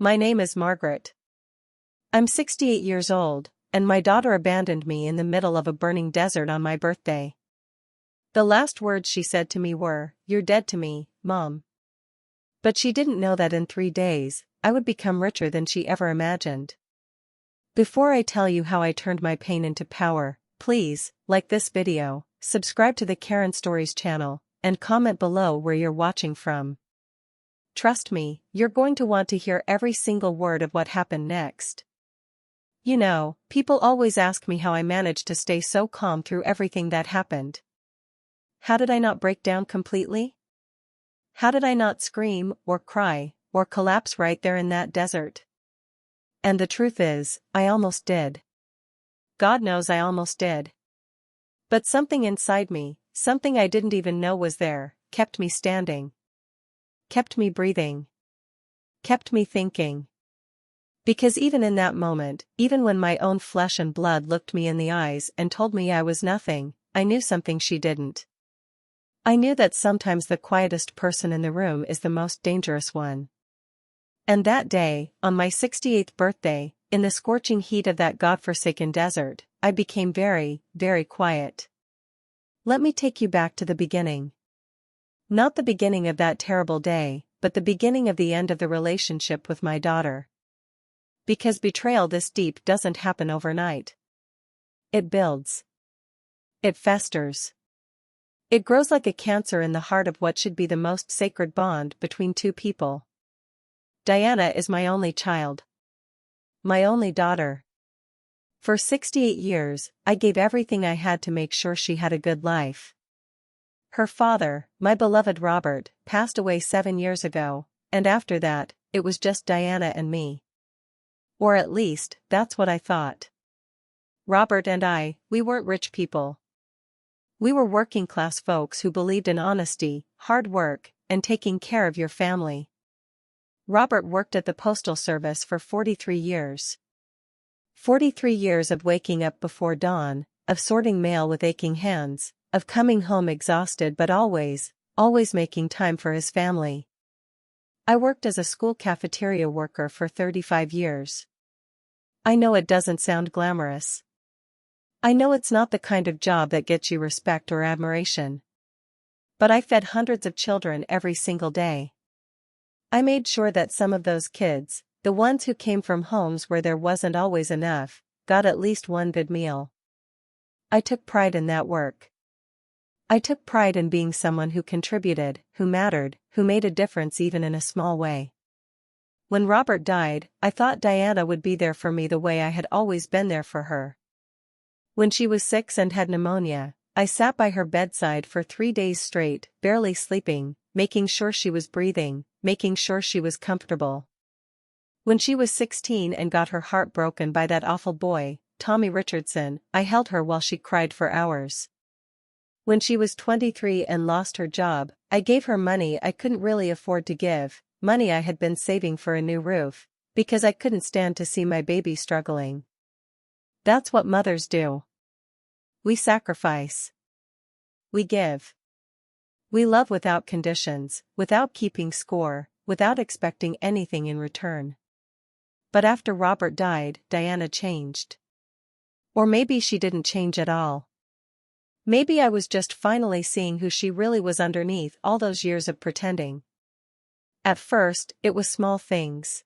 My name is Margaret. I'm 68 years old, and my daughter abandoned me in the middle of a burning desert on my birthday. The last words she said to me were, "You're dead to me, Mom." But she didn't know that in 3 days, I would become richer than she ever imagined. Before I tell you how I turned my pain into power, please, like this video, subscribe to the Karen Stories channel, and comment below where you're watching from. Trust me, you're going to want to hear every single word of what happened next. You know, people always ask me how I managed to stay so calm through everything that happened. How did I not break down completely? How did I not scream, or cry, or collapse right there in that desert? And the truth is, I almost did. God knows I almost did. But something inside me, something I didn't even know was there, kept me standing. Kept me breathing. Kept me thinking. Because even in that moment, even when my own flesh and blood looked me in the eyes and told me I was nothing, I knew something she didn't. I knew that sometimes the quietest person in the room is the most dangerous one. And that day, on my 68th birthday, in the scorching heat of that godforsaken desert, I became very, very quiet. Let me take you back to the beginning. Not the beginning of that terrible day, but the beginning of the end of the relationship with my daughter. Because betrayal this deep doesn't happen overnight. It builds. It festers. It grows like a cancer in the heart of what should be the most sacred bond between two people. Diana is my only child. My only daughter. For 68 years, I gave everything I had to make sure she had a good life. Her father, my beloved Robert, passed away 7 years ago, and after that, it was just Diana and me. Or at least, that's what I thought. Robert and I, we weren't rich people. We were working-class folks who believed in honesty, hard work, and taking care of your family. Robert worked at the Postal Service for 43 years. 43 years of waking up before dawn, of sorting mail with aching hands, of coming home exhausted but always making time for his family. I worked as a school cafeteria worker for 35 years. I know it doesn't sound glamorous. I know it's not the kind of job that gets you respect or admiration. But I fed hundreds of children every single day. I made sure that some of those kids, the ones who came from homes where there wasn't always enough, got at least one good meal. I took pride in that work. I took pride in being someone who contributed, who mattered, who made a difference even in a small way. When Robert died, I thought Diana would be there for me the way I had always been there for her. When she was sick and had pneumonia, I sat by her bedside for 3 days straight, barely sleeping, making sure she was breathing, making sure she was comfortable. When she was 16 and got her heart broken by that awful boy, Tommy Richardson, I held her while she cried for hours. When she was 23 and lost her job, I gave her money I couldn't really afford to give, money I had been saving for a new roof, because I couldn't stand to see my baby struggling. That's what mothers do. We sacrifice. We give. We love without conditions, without keeping score, without expecting anything in return. But after Robert died, Diana changed. Or maybe she didn't change at all. Maybe I was just finally seeing who she really was underneath all those years of pretending. At first, it was small things.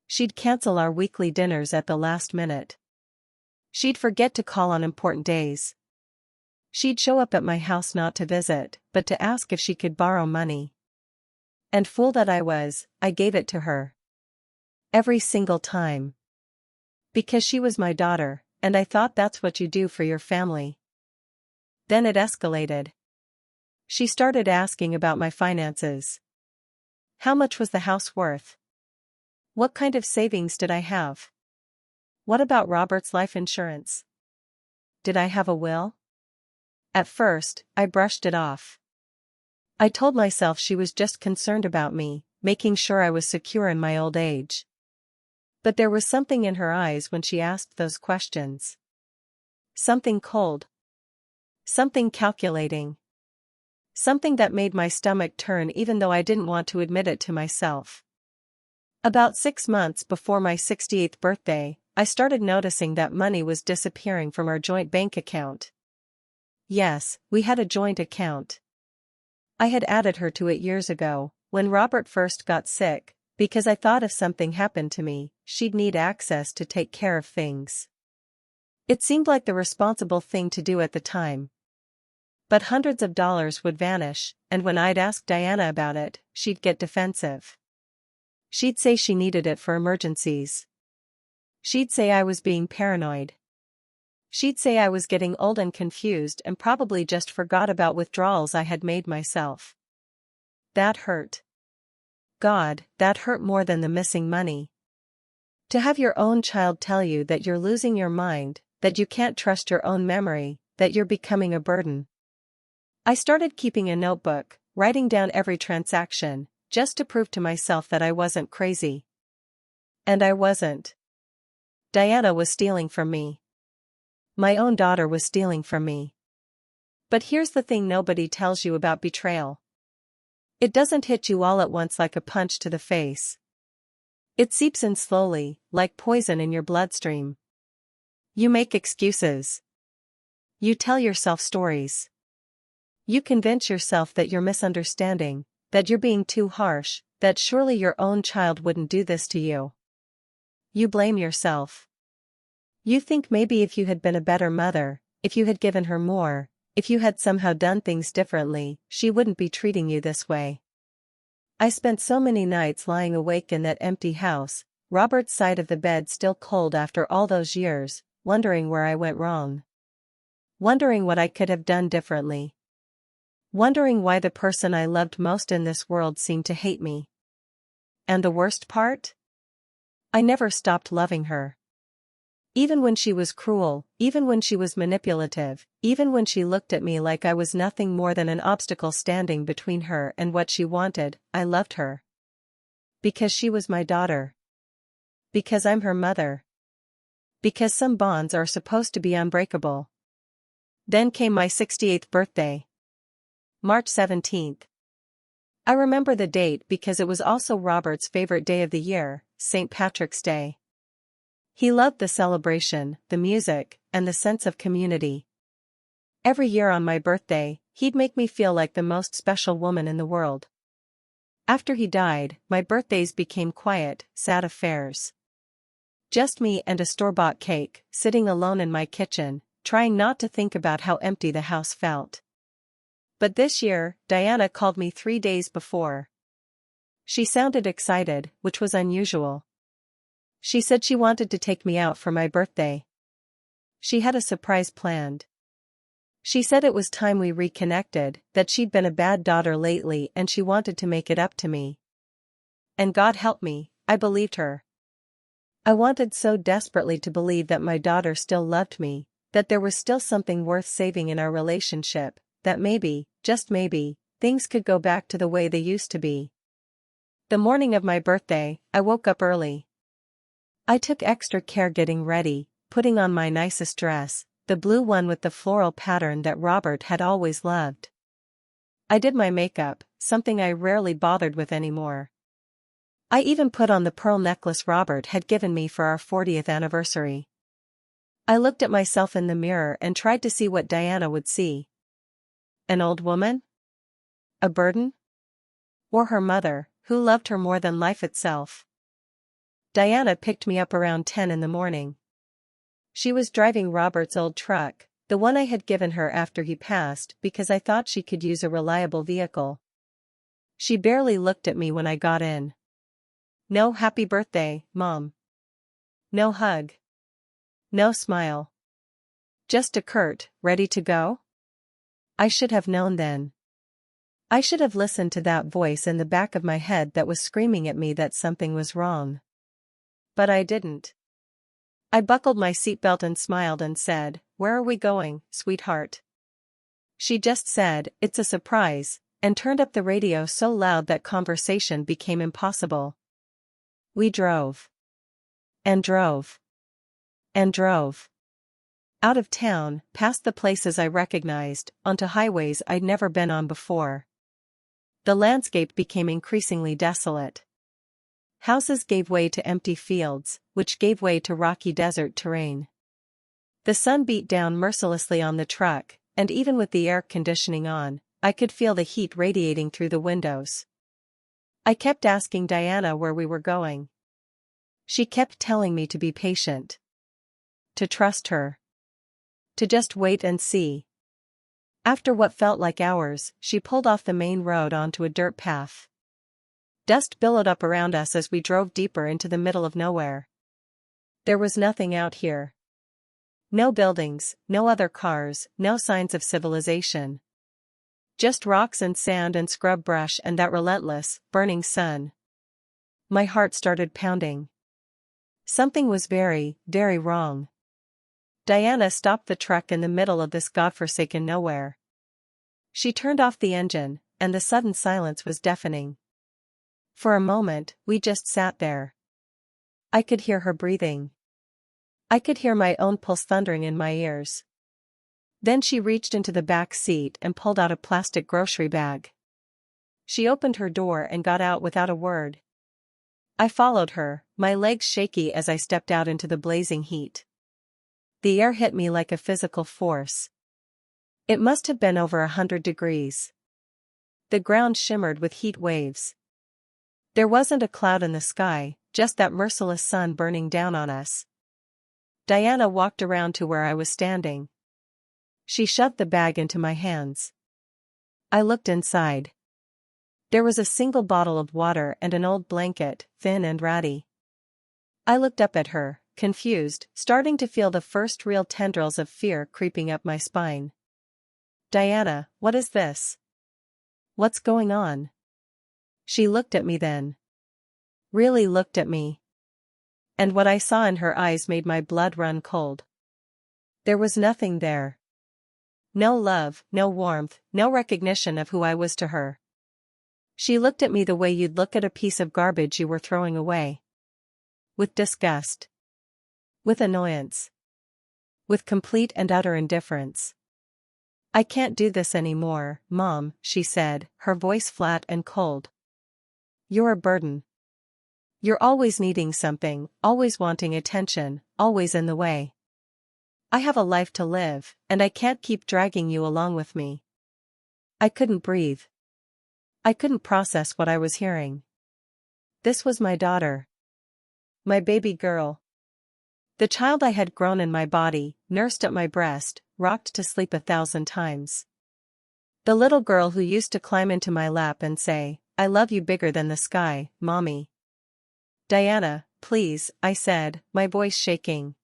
She'd cancel our weekly dinners at the last minute. She'd forget to call on important days. She'd show up at my house not to visit, but to ask if she could borrow money. And fool that I was, I gave it to her. Every single time. Because she was my daughter, and I thought that's what you do for your family. Then it escalated. She started asking about my finances. How much was the house worth? What kind of savings did I have? What about Robert's life insurance? Did I have a will? At first, I brushed it off. I told myself she was just concerned about me, making sure I was secure in my old age. But there was something in her eyes when she asked those questions. Something cold. Something calculating. Something that made my stomach turn even though I didn't want to admit it to myself. About 6 months before my 68th birthday, I started noticing that money was disappearing from our joint bank account. Yes, we had a joint account. I had added her to it years ago, when Robert first got sick, because I thought if something happened to me, she'd need access to take care of things. It seemed like the responsible thing to do at the time. But hundreds of dollars would vanish, and when I'd ask Diana about it, she'd get defensive. She'd say she needed it for emergencies. She'd say I was being paranoid. She'd say I was getting old and confused and probably just forgot about withdrawals I had made myself. That hurt. God, that hurt more than the missing money. To have your own child tell you that you're losing your mind, that you can't trust your own memory, that you're becoming a burden. I started keeping a notebook, writing down every transaction, just to prove to myself that I wasn't crazy. And I wasn't. Diana was stealing from me. My own daughter was stealing from me. But here's the thing nobody tells you about betrayal. It doesn't hit you all at once like a punch to the face. It seeps in slowly, like poison in your bloodstream. You make excuses. You tell yourself stories. You convince yourself that you're misunderstanding, that you're being too harsh, that surely your own child wouldn't do this to you. You blame yourself. You think maybe if you had been a better mother, if you had given her more, if you had somehow done things differently, she wouldn't be treating you this way. I spent so many nights lying awake in that empty house, Robert's side of the bed still cold after all those years, wondering where I went wrong. Wondering what I could have done differently. Wondering why the person I loved most in this world seemed to hate me. And the worst part? I never stopped loving her. Even when she was cruel, even when she was manipulative, even when she looked at me like I was nothing more than an obstacle standing between her and what she wanted, I loved her. Because she was my daughter. Because I'm her mother. Because some bonds are supposed to be unbreakable. Then came my 68th birthday. March 17th. I remember the date because it was also Robert's favorite day of the year, St. Patrick's Day. He loved the celebration, the music, and the sense of community. Every year on my birthday, he'd make me feel like the most special woman in the world. After he died, my birthdays became quiet, sad affairs. Just me and a store-bought cake, sitting alone in my kitchen, trying not to think about how empty the house felt. But this year, Diana called me 3 days before. She sounded excited, which was unusual. She said she wanted to take me out for my birthday. She had a surprise planned. She said it was time we reconnected, that she'd been a bad daughter lately and she wanted to make it up to me. And God help me, I believed her. I wanted so desperately to believe that my daughter still loved me, that there was still something worth saving in our relationship, that maybe, just maybe, things could go back to the way they used to be. The morning of my birthday, I woke up early. I took extra care getting ready, putting on my nicest dress, the blue one with the floral pattern that Robert had always loved. I did my makeup, something I rarely bothered with anymore. I even put on the pearl necklace Robert had given me for our 40th anniversary. I looked at myself in the mirror and tried to see what Diana would see. An old woman? A burden? Or her mother, who loved her more than life itself? Diana picked me up around 10 in the morning. She was driving Robert's old truck, the one I had given her after he passed because I thought she could use a reliable vehicle. She barely looked at me when I got in. No happy birthday, Mom. No hug. No smile. Just a curt, ready to go? I should have known then. I should have listened to that voice in the back of my head that was screaming at me that something was wrong. But I didn't. I buckled my seatbelt and smiled and said, "Where are we going, sweetheart?" She just said, "It's a surprise," and turned up the radio so loud that conversation became impossible. We drove. And drove. And drove. Out of town, past the places I recognized, onto highways I'd never been on before. The landscape became increasingly desolate. Houses gave way to empty fields, which gave way to rocky desert terrain. The sun beat down mercilessly on the truck, and even with the air conditioning on, I could feel the heat radiating through the windows. I kept asking Diana where we were going. She kept telling me to be patient. To trust her. To just wait and see. After what felt like hours, she pulled off the main road onto a dirt path. Dust billowed up around us as we drove deeper into the middle of nowhere. There was nothing out here. No buildings, no other cars, no signs of civilization. Just rocks and sand and scrub brush and that relentless, burning sun. My heart started pounding. Something was very, very wrong. Diana stopped the truck in the middle of this godforsaken nowhere. She turned off the engine, and the sudden silence was deafening. For a moment, we just sat there. I could hear her breathing. I could hear my own pulse thundering in my ears. Then she reached into the back seat and pulled out a plastic grocery bag. She opened her door and got out without a word. I followed her, my legs shaky as I stepped out into the blazing heat. The air hit me like a physical force. It must have been over 100 degrees. The ground shimmered with heat waves. There wasn't a cloud in the sky, just that merciless sun burning down on us. Diana walked around to where I was standing. She shoved the bag into my hands. I looked inside. There was a single bottle of water and an old blanket, thin and ratty. I looked up at her, confused, starting to feel the first real tendrils of fear creeping up my spine. Diana, what is this? What's going on? She looked at me then. Really looked at me. And what I saw in her eyes made my blood run cold. There was nothing there. No love, no warmth, no recognition of who I was to her. She looked at me the way you'd look at a piece of garbage you were throwing away. With disgust. With annoyance. With complete and utter indifference. I can't do this anymore, Mom, she said, her voice flat and cold. You're a burden. You're always needing something, always wanting attention, always in the way. I have a life to live, and I can't keep dragging you along with me. I couldn't breathe. I couldn't process what I was hearing. This was my daughter. My baby girl. The child I had grown in my body, nursed at my breast, rocked to sleep 1,000 times. The little girl who used to climb into my lap and say, I love you bigger than the sky, Mommy. Diana, please, I said, my voice shaking.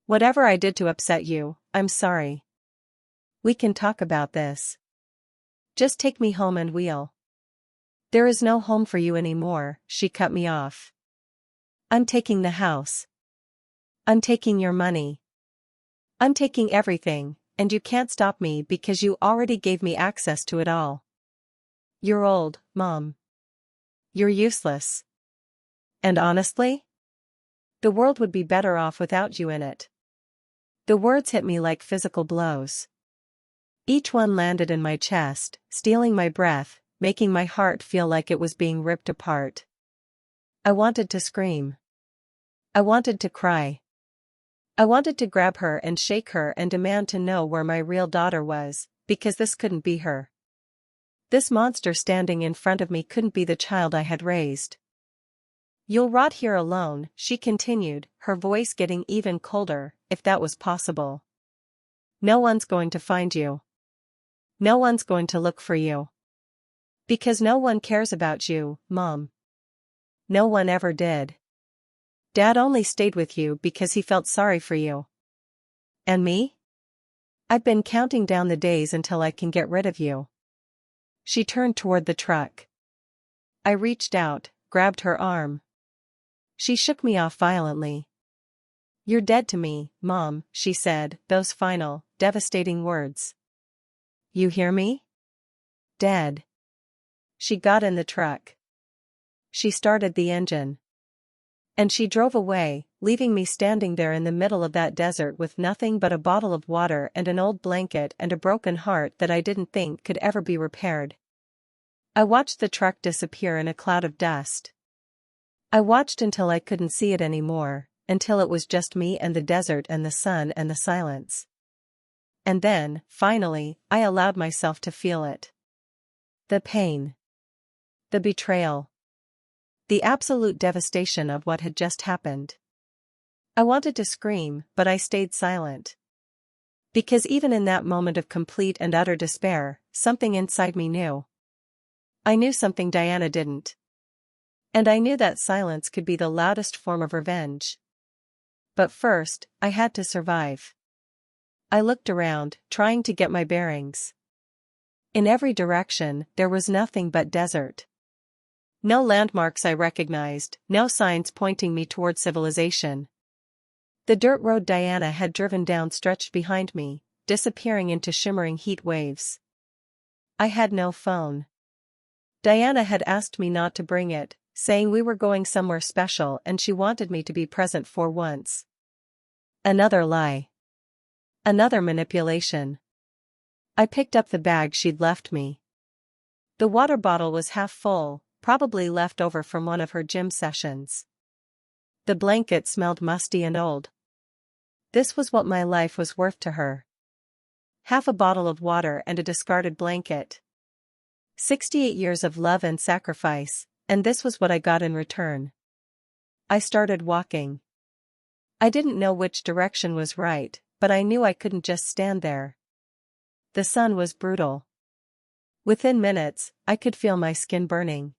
Whatever I did to upset you, I'm sorry. We can talk about this. Just take me home and we'll. There is no home for you anymore, she cut me off. I'm taking the house. I'm taking your money. I'm taking everything, and you can't stop me because you already gave me access to it all. You're old, Mom. You're useless. And honestly? The world would be better off without you in it. The words hit me like physical blows. Each one landed in my chest, stealing my breath, making my heart feel like it was being ripped apart. I wanted to scream. I wanted to cry. I wanted to grab her and shake her and demand to know where my real daughter was, because this couldn't be her. This monster standing in front of me couldn't be the child I had raised. You'll rot here alone, she continued, her voice getting even colder, if that was possible. No one's going to find you. No one's going to look for you. Because no one cares about you, Mom. No one ever did. Dad only stayed with you because he felt sorry for you. And me? I've been counting down the days until I can get rid of you. She turned toward the truck. I reached out, grabbed her arm. She shook me off violently. You're dead to me, Mom, she said, those final, devastating words. You hear me? Dead. She got in the truck. She started the engine. And she drove away, leaving me standing there in the middle of that desert with nothing but a bottle of water and an old blanket and a broken heart that I didn't think could ever be repaired. I watched the truck disappear in a cloud of dust. I watched until I couldn't see it anymore, until it was just me and the desert and the sun and the silence. And then, finally, I allowed myself to feel it. The pain. The betrayal. The absolute devastation of what had just happened. I wanted to scream, but I stayed silent. Because even in that moment of complete and utter despair, something inside me knew. I knew something Diana didn't. And I knew that silence could be the loudest form of revenge. But first, I had to survive. I looked around, trying to get my bearings. In every direction, there was nothing but desert. No landmarks I recognized, no signs pointing me toward civilization. The dirt road Diana had driven down stretched behind me, disappearing into shimmering heat waves. I had no phone. Diana had asked me not to bring it, saying we were going somewhere special and she wanted me to be present for once. Another lie. Another manipulation. I picked up the bag she'd left me. The water bottle was half full, probably left over from one of her gym sessions. The blanket smelled musty and old. This was what my life was worth to her. Half a bottle of water and a discarded blanket. 68 years of love and sacrifice, and this was what I got in return. I started walking. I didn't know which direction was right, but I knew I couldn't just stand there. The sun was brutal. Within minutes, I could feel my skin burning.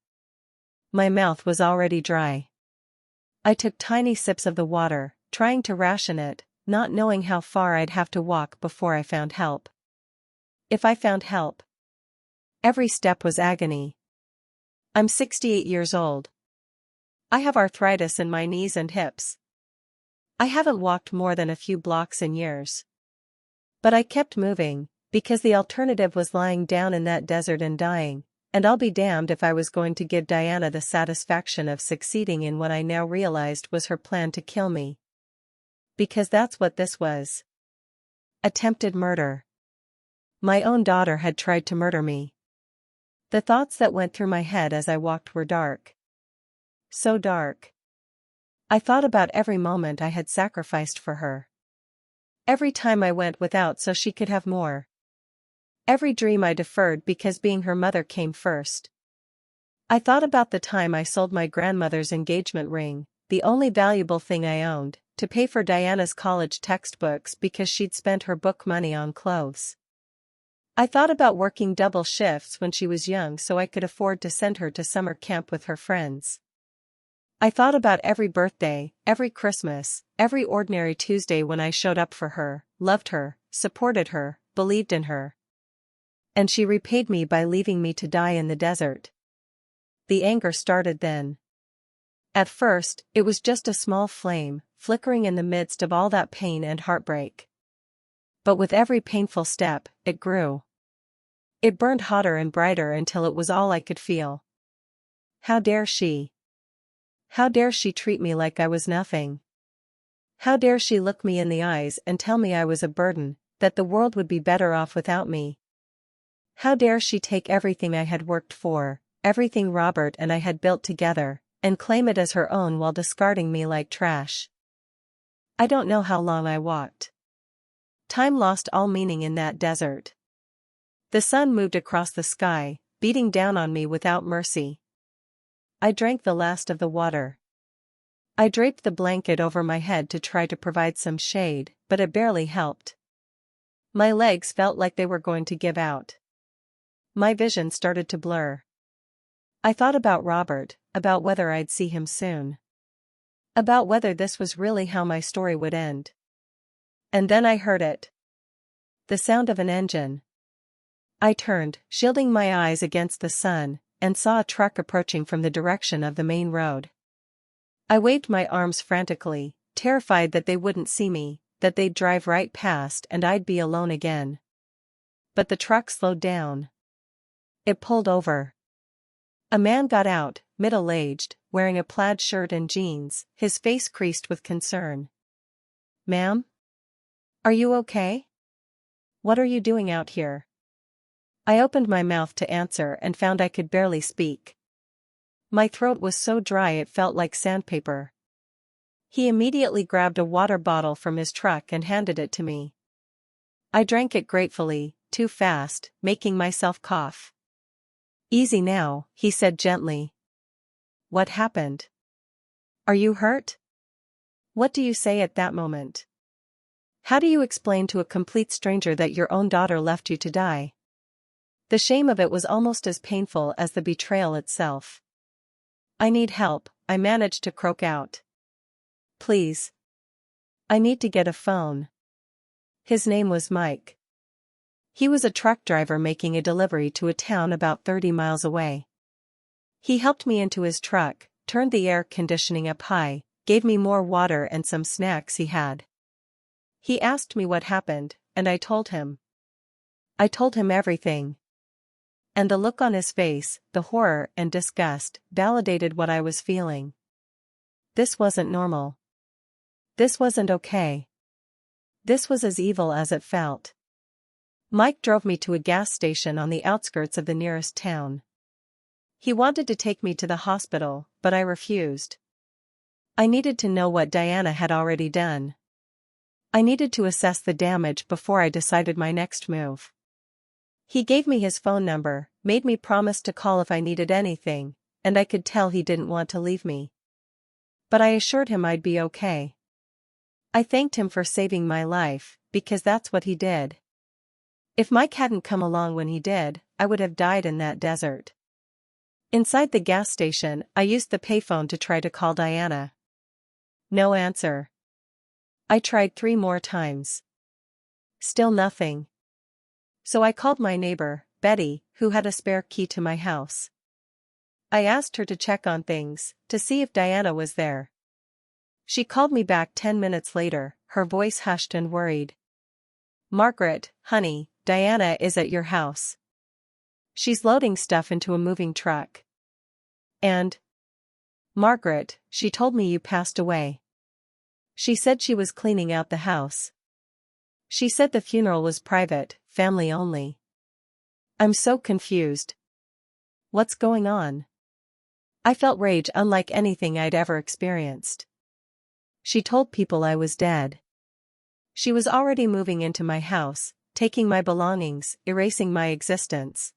My mouth was already dry. I took tiny sips of the water, trying to ration it, not knowing how far I'd have to walk before I found help. If I found help. Every step was agony. I'm 68 years old. I have arthritis in my knees and hips. I haven't walked more than a few blocks in years. But I kept moving, because the alternative was lying down in that desert and dying, and I'll be damned if I was going to give Diana the satisfaction of succeeding in what I now realized was her plan to kill me. Because that's what this was. Attempted murder. My own daughter had tried to murder me. The thoughts that went through my head as I walked were dark. So dark. I thought about every moment I had sacrificed for her. Every time I went without so she could have more. Every dream I deferred because being her mother came first. I thought about the time I sold my grandmother's engagement ring, the only valuable thing I owned, to pay for Diana's college textbooks because she'd spent her book money on clothes. I thought about working double shifts when she was young so I could afford to send her to summer camp with her friends. I thought about every birthday, every Christmas, every ordinary Tuesday when I showed up for her, loved her, supported her, believed in her. And she repaid me by leaving me to die in the desert. The anger started then. At first, it was just a small flame, flickering in the midst of all that pain and heartbreak. But with every painful step, it grew. It burned hotter and brighter until it was all I could feel. How dare she? How dare she treat me like I was nothing? How dare she look me in the eyes and tell me I was a burden, that the world would be better off without me? How dare she take everything I had worked for, everything Robert and I had built together, and claim it as her own while discarding me like trash? I don't know how long I walked. Time lost all meaning in that desert. The sun moved across the sky, beating down on me without mercy. I drank the last of the water. I draped the blanket over my head to try to provide some shade, but it barely helped. My legs felt like they were going to give out. My vision started to blur. I thought about Robert, about whether I'd see him soon. About whether this was really how my story would end. And then I heard it. The sound of an engine. I turned, shielding my eyes against the sun, and saw a truck approaching from the direction of the main road. I waved my arms frantically, terrified that they wouldn't see me, that they'd drive right past and I'd be alone again. But the truck slowed down. It pulled over. A man got out, middle-aged, wearing a plaid shirt and jeans, his face creased with concern. "Ma'am? Are you okay? What are you doing out here?" I opened my mouth to answer and found I could barely speak. My throat was so dry it felt like sandpaper. He immediately grabbed a water bottle from his truck and handed it to me. I drank it gratefully, too fast, making myself cough. "Easy now," he said gently. "What happened? Are you hurt?" What do you say at that moment? How do you explain to a complete stranger that your own daughter left you to die? The shame of it was almost as painful as the betrayal itself. "I need help," I managed to croak out. "Please. I need to get a phone." His name was Mike. He was a truck driver making a delivery to a town about 30 miles away. He helped me into his truck, turned the air conditioning up high, gave me more water and some snacks he had. He asked me what happened, and I told him. I told him everything. And the look on his face, the horror and disgust, validated what I was feeling. This wasn't normal. This wasn't okay. This was as evil as it felt. Mike drove me to a gas station on the outskirts of the nearest town. He wanted to take me to the hospital, but I refused. I needed to know what Diana had already done. I needed to assess the damage before I decided my next move. He gave me his phone number, made me promise to call if I needed anything, and I could tell he didn't want to leave me. But I assured him I'd be okay. I thanked him for saving my life, because that's what he did. If Mike hadn't come along when he did, I would have died in that desert. Inside the gas station, I used the payphone to try to call Diana. No answer. I tried 3 more times. Still nothing. So I called my neighbor, Betty, who had a spare key to my house. I asked her to check on things, to see if Diana was there. She called me back 10 minutes later, her voice hushed and worried. "Margaret, honey, Diana is at your house. She's loading stuff into a moving truck. And Margaret, she told me you passed away. She said she was cleaning out the house. She said the funeral was private, family only." I'm so confused. What's going on? I felt rage unlike anything I'd ever experienced. She told people I was dead. She was already moving into my house, taking my belongings, erasing my existence.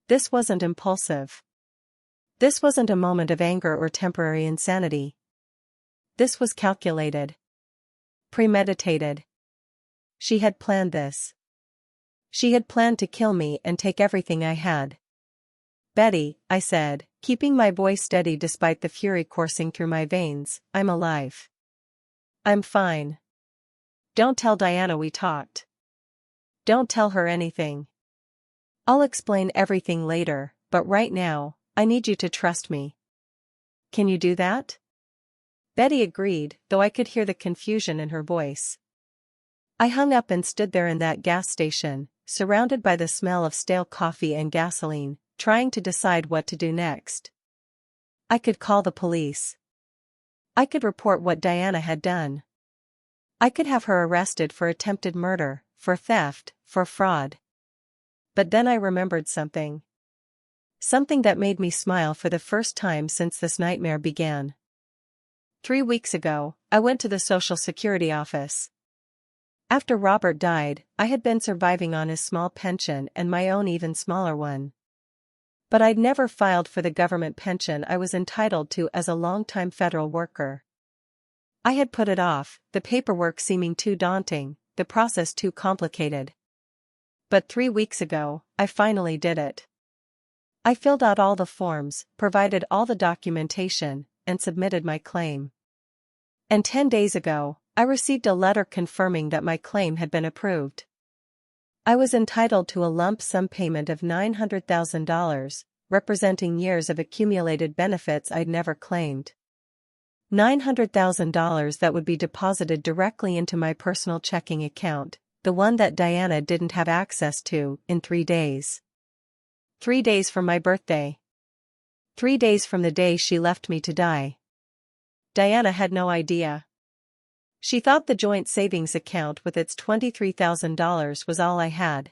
This wasn't impulsive. This wasn't a moment of anger or temporary insanity. This was calculated. Premeditated. She had planned this. She had planned to kill me and take everything I had. "Betty," I said, keeping my voice steady despite the fury coursing through my veins, "I'm alive. I'm fine. Don't tell Diana we talked. Don't tell her anything. I'll explain everything later, but right now, I need you to trust me. Can you do that?" Betty agreed, though I could hear the confusion in her voice. I hung up and stood there in that gas station, surrounded by the smell of stale coffee and gasoline, trying to decide what to do next. I could call the police. I could report what Diana had done. I could have her arrested for attempted murder, for theft, for fraud. But then I remembered something. Something that made me smile for the first time since this nightmare began. 3 weeks ago, I went to the Social Security office. After Robert died, I had been surviving on his small pension and my own even smaller one. But I'd never filed for the government pension I was entitled to as a long-time federal worker. I had put it off, the paperwork seeming too daunting, the process too complicated. But 3 weeks ago, I finally did it. I filled out all the forms, provided all the documentation, and submitted my claim. And 10 days ago, I received a letter confirming that my claim had been approved. I was entitled to a lump sum payment of $900,000, representing years of accumulated benefits I'd never claimed. $900,000 that would be deposited directly into my personal checking account, the one that Diana didn't have access to, in 3 days. 3 days from my birthday. 3 days from the day she left me to die. Diana had no idea. She thought the joint savings account with its $23,000 was all I had.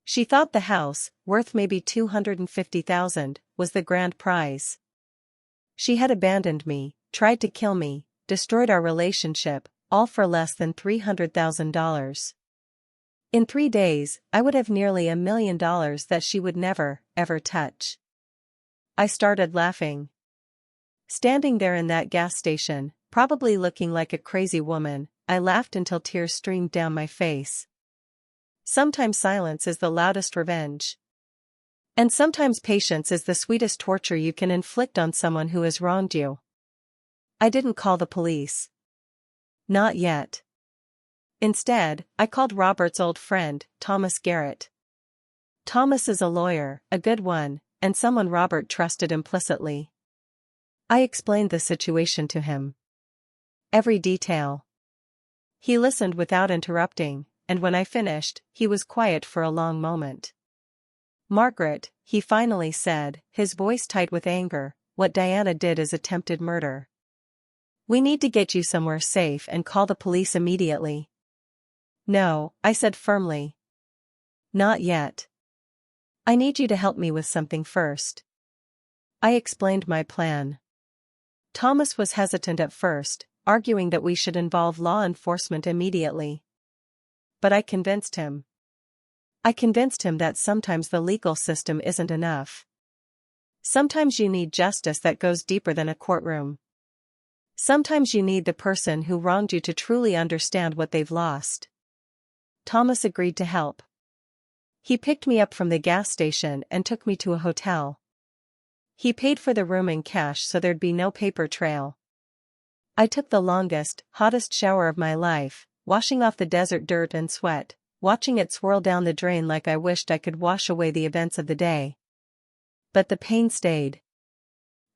She thought the house, worth maybe $250,000, was the grand prize. She had abandoned me, tried to kill me, destroyed our relationship, all for less than $300,000. In 3 days, I would have nearly $1 million that she would never, ever touch. I started laughing. Standing there in that gas station, probably looking like a crazy woman, I laughed until tears streamed down my face. Sometimes silence is the loudest revenge. And sometimes patience is the sweetest torture you can inflict on someone who has wronged you. I didn't call the police. Not yet. Instead, I called Robert's old friend, Thomas Garrett. Thomas is a lawyer, a good one, and someone Robert trusted implicitly. I explained the situation to him. Every detail. He listened without interrupting, and when I finished, he was quiet for a long moment. "Margaret," he finally said, his voice tight with anger, "what Diana did is attempted murder. We need to get you somewhere safe and call the police immediately." "No," I said firmly. "Not yet. I need you to help me with something first." I explained my plan. Thomas was hesitant at first, arguing that we should involve law enforcement immediately. But I convinced him. I convinced him that sometimes the legal system isn't enough. Sometimes you need justice that goes deeper than a courtroom. Sometimes you need the person who wronged you to truly understand what they've lost. Thomas agreed to help. He picked me up from the gas station and took me to a hotel. He paid for the room in cash so there'd be no paper trail. I took the longest, hottest shower of my life, washing off the desert dirt and sweat, watching it swirl down the drain like I wished I could wash away the events of the day. But the pain stayed.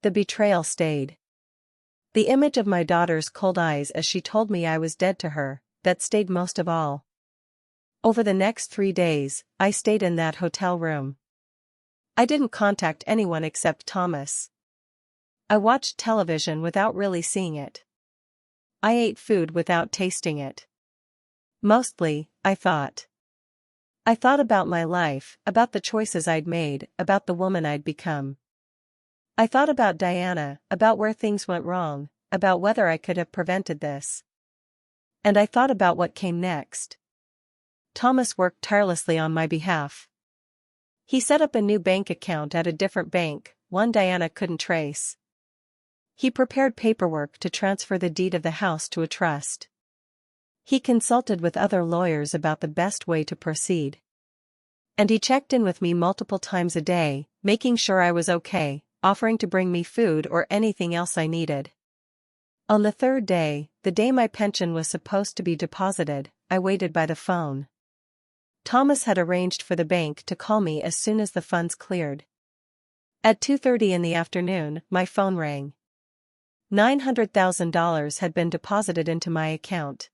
The betrayal stayed. The image of my daughter's cold eyes as she told me I was dead to her, that stayed most of all. Over the next 3 days, I stayed in that hotel room. I didn't contact anyone except Thomas. I watched television without really seeing it. I ate food without tasting it. Mostly, I thought. I thought about my life, about the choices I'd made, about the woman I'd become. I thought about Diana, about where things went wrong, about whether I could have prevented this. And I thought about what came next. Thomas worked tirelessly on my behalf. He set up a new bank account at a different bank, one Diana couldn't trace. He prepared paperwork to transfer the deed of the house to a trust. He consulted with other lawyers about the best way to proceed. And he checked in with me multiple times a day, making sure I was okay, offering to bring me food or anything else I needed. On the 3rd day, the day my pension was supposed to be deposited, I waited by the phone. Thomas had arranged for the bank to call me as soon as the funds cleared. At 2:30 in the afternoon, my phone rang. $900,000 had been deposited into my account.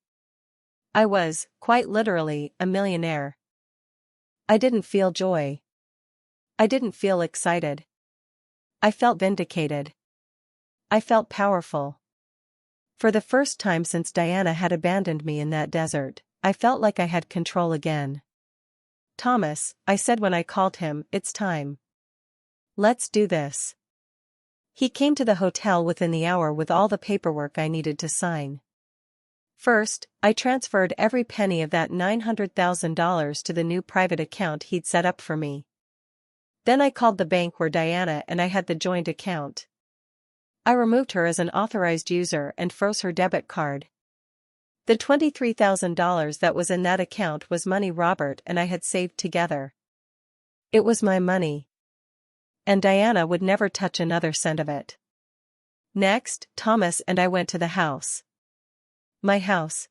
I was, quite literally, a millionaire. I didn't feel joy. I didn't feel excited. I felt vindicated. I felt powerful. For the first time since Diana had abandoned me in that desert, I felt like I had control again. "Thomas," I said when I called him, "it's time. Let's do this." He came to the hotel within the hour with all the paperwork I needed to sign. First, I transferred every penny of that $900,000 to the new private account he'd set up for me. Then I called the bank where Diana and I had the joint account. I removed her as an authorized user and froze her debit card. The $23,000 that was in that account was money Robert and I had saved together. It was my money. And Diana would never touch another cent of it. Next, Thomas and I went to the house. My house.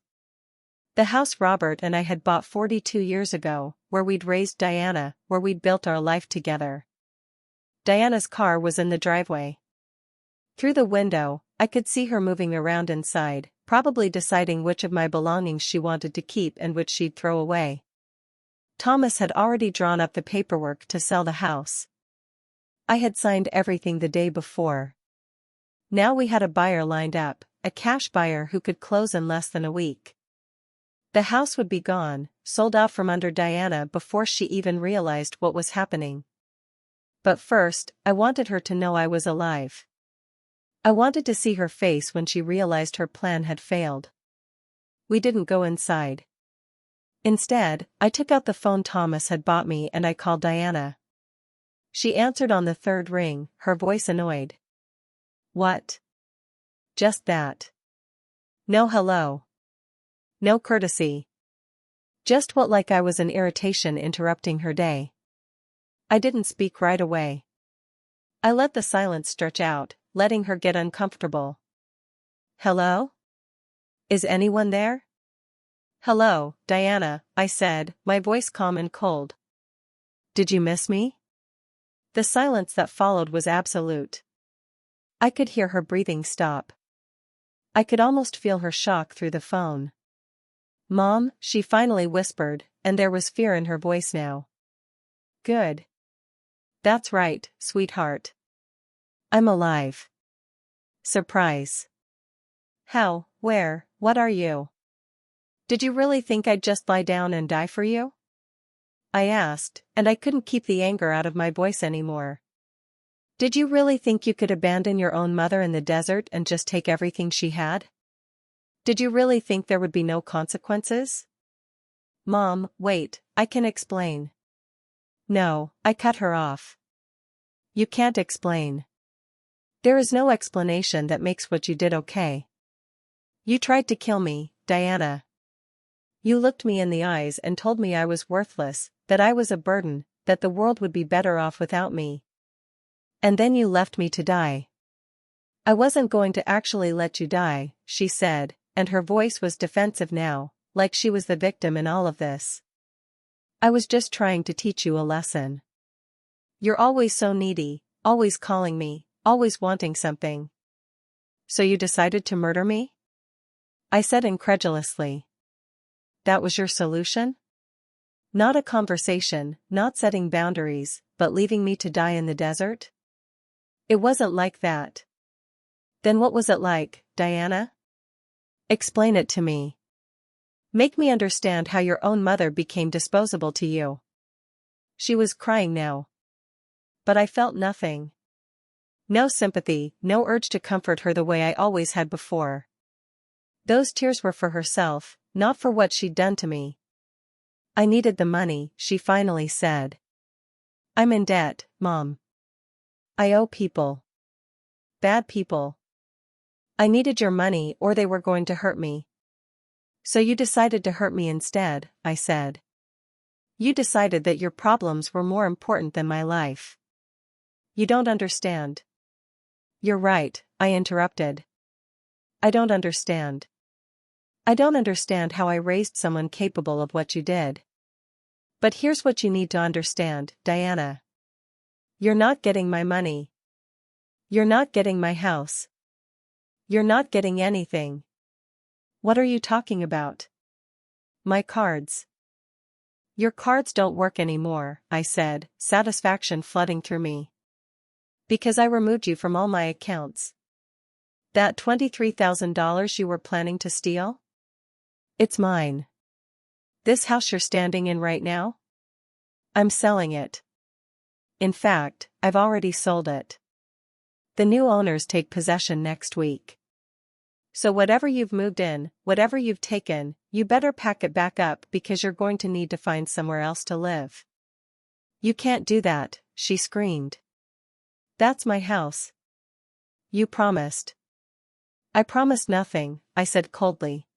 The house Robert and I had bought 42 years ago, where we'd raised Diana, where we'd built our life together. Diana's car was in the driveway. Through the window, I could see her moving around inside, probably deciding which of my belongings she wanted to keep and which she'd throw away. Thomas had already drawn up the paperwork to sell the house. I had signed everything the day before. Now we had a buyer lined up, a cash buyer who could close in less than a week. The house would be gone, sold out from under Diana before she even realized what was happening. But first, I wanted her to know I was alive. I wanted to see her face when she realized her plan had failed. We didn't go inside. Instead, I took out the phone Thomas had bought me and I called Diana. She answered on the third ring, her voice annoyed. What? Just that. No hello. No courtesy. Just what, like I was an irritation interrupting her day. I didn't speak right away. I let the silence stretch out, letting her get uncomfortable. Hello? Is anyone there? Hello, Diana, I said, my voice calm and cold. Did you miss me? The silence that followed was absolute. I could hear her breathing stop. I could almost feel her shock through the phone. Mom, she finally whispered, and there was fear in her voice now. Good. That's right, sweetheart. I'm alive. Surprise. How, where, what are you? Did you really think I'd just lie down and die for you? I asked, and I couldn't keep the anger out of my voice anymore. Did you really think you could abandon your own mother in the desert and just take everything she had? Did you really think there would be no consequences? Mom, wait, I can explain. No, I cut her off. You can't explain. There is no explanation that makes what you did okay. You tried to kill me, Diana. You looked me in the eyes and told me I was worthless, that I was a burden, that the world would be better off without me. And then you left me to die. I wasn't going to actually let you die, she said, and her voice was defensive now, like she was the victim in all of this. I was just trying to teach you a lesson. You're always so needy, always calling me, always wanting something. So you decided to murder me? I said incredulously. That was your solution? Not a conversation, not setting boundaries, but leaving me to die in the desert? It wasn't like that. Then what was it like, Diana? Explain it to me. Make me understand how your own mother became disposable to you. She was crying now. But I felt nothing. No sympathy, no urge to comfort her the way I always had before. Those tears were for herself, not for what she'd done to me. I needed the money, she finally said. I'm in debt, Mom. I owe people. Bad people. I needed your money or they were going to hurt me. So you decided to hurt me instead, I said. You decided that your problems were more important than my life. You don't understand. You're right, I interrupted. I don't understand. I don't understand how I raised someone capable of what you did. But here's what you need to understand, Diana. You're not getting my money. You're not getting my house. You're not getting anything. What are you talking about? My cards. Your cards don't work anymore, I said, satisfaction flooding through me. Because I removed you from all my accounts. That $23,000 you were planning to steal? It's mine. This house you're standing in right now? I'm selling it. In fact, I've already sold it. The new owners take possession next week. So whatever you've moved in, whatever you've taken, you better pack it back up because you're going to need to find somewhere else to live. You can't do that, she screamed. That's my house. You promised. I promised nothing, I said coldly.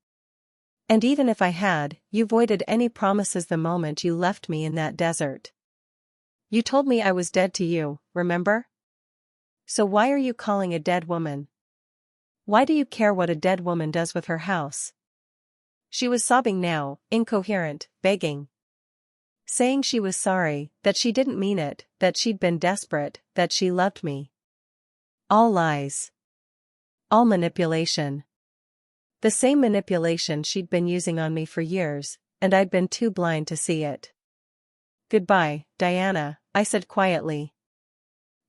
And even if I had, you voided any promises the moment you left me in that desert. You told me I was dead to you, remember? So why are you calling a dead woman? Why do you care what a dead woman does with her house? She was sobbing now, incoherent, begging. Saying she was sorry, that she didn't mean it, that she'd been desperate, that she loved me. All lies. All manipulation. The same manipulation she'd been using on me for years, and I'd been too blind to see it. Goodbye, Diana, I said quietly.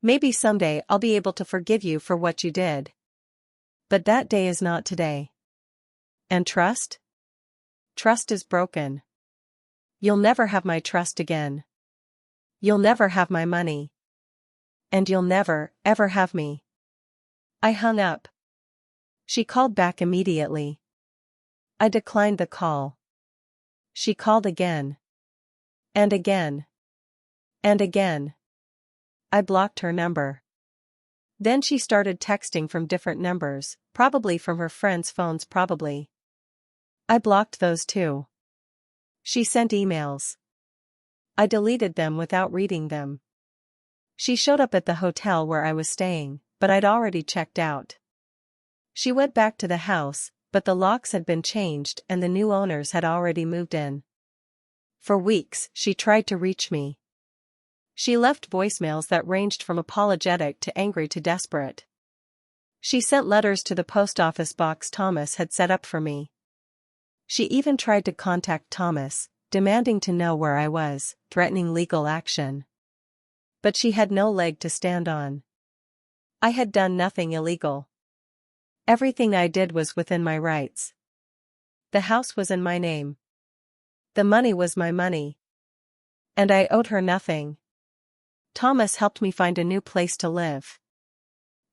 Maybe someday I'll be able to forgive you for what you did. But that day is not today. And trust? Trust is broken. You'll never have my trust again. You'll never have my money. And you'll never, ever have me. I hung up. She called back immediately. I declined the call. She called again. And again. And again. I blocked her number. Then she started texting from different numbers, probably from her friends' phones probably. I blocked those too. She sent emails. I deleted them without reading them. She showed up at the hotel where I was staying, but I'd already checked out. She went back to the house, but the locks had been changed and the new owners had already moved in. For weeks, she tried to reach me. She left voicemails that ranged from apologetic to angry to desperate. She sent letters to the post office box Thomas had set up for me. She even tried to contact Thomas, demanding to know where I was, threatening legal action. But she had no leg to stand on. I had done nothing illegal. Everything I did was within my rights. The house was in my name. The money was my money. And I owed her nothing. Thomas helped me find a new place to live.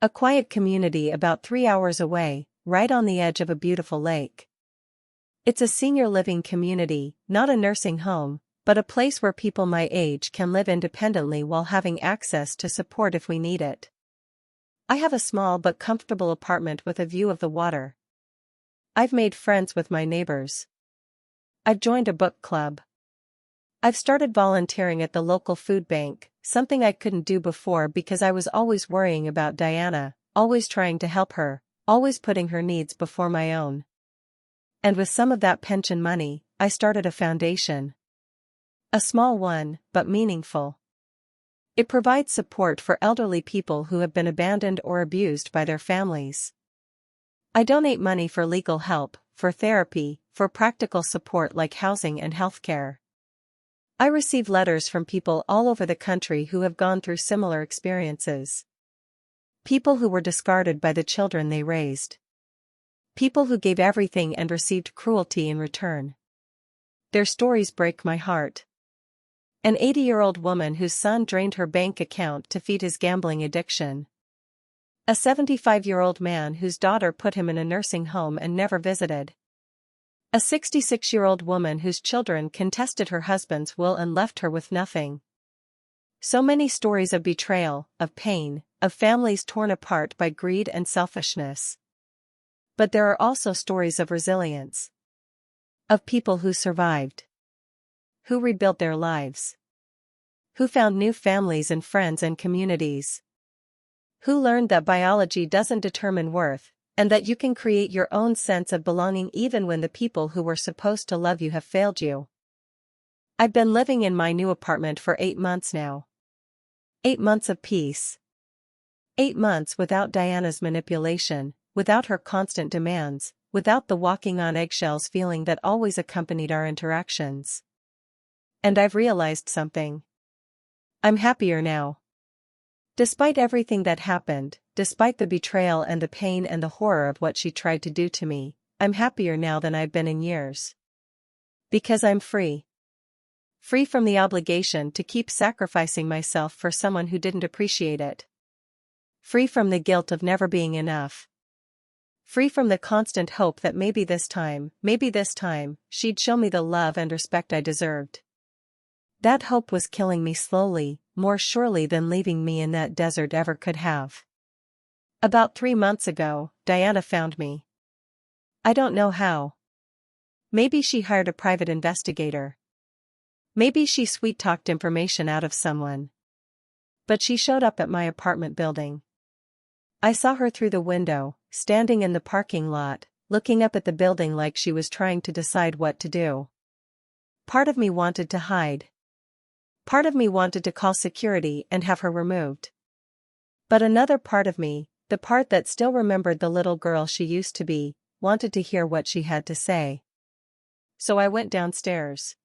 A quiet community about 3 hours away, right on the edge of a beautiful lake. It's a senior living community, not a nursing home, but a place where people my age can live independently while having access to support if we need it. I have a small but comfortable apartment with a view of the water. I've made friends with my neighbors. I've joined a book club. I've started volunteering at the local food bank, something I couldn't do before because I was always worrying about Diana, always trying to help her, always putting her needs before my own. And with some of that pension money, I started a foundation. A small one, but meaningful. It provides support for elderly people who have been abandoned or abused by their families. I donate money for legal help, for therapy, for practical support like housing and healthcare. I receive letters from people all over the country who have gone through similar experiences. People who were discarded by the children they raised. People who gave everything and received cruelty in return. Their stories break my heart. An 80-year-old woman whose son drained her bank account to feed his gambling addiction. A 75-year-old man whose daughter put him in a nursing home and never visited. A 66-year-old woman whose children contested her husband's will and left her with nothing. So many stories of betrayal, of pain, of families torn apart by greed and selfishness. But there are also stories of resilience. Of people who survived. Who rebuilt their lives. Who found new families and friends and communities. Who learned that biology doesn't determine worth, and that you can create your own sense of belonging even when the people who were supposed to love you have failed you. I've been living in my new apartment for 8 months now. 8 months of peace. 8 months without Diana's manipulation, without her constant demands, without the walking on eggshells feeling that always accompanied our interactions. And I've realized something. I'm happier now. Despite everything that happened, despite the betrayal and the pain and the horror of what she tried to do to me, I'm happier now than I've been in years. Because I'm free. Free from the obligation to keep sacrificing myself for someone who didn't appreciate it. Free from the guilt of never being enough. Free from the constant hope that maybe this time, she'd show me the love and respect I deserved. That hope was killing me slowly, more surely than leaving me in that desert ever could have. About 3 months ago, Diana found me. I don't know how. Maybe she hired a private investigator. Maybe she sweet-talked information out of someone. But she showed up at my apartment building. I saw her through the window, standing in the parking lot, looking up at the building like she was trying to decide what to do. Part of me wanted to hide. Part of me wanted to call security and have her removed. But another part of me, the part that still remembered the little girl she used to be, wanted to hear what she had to say. So I went downstairs.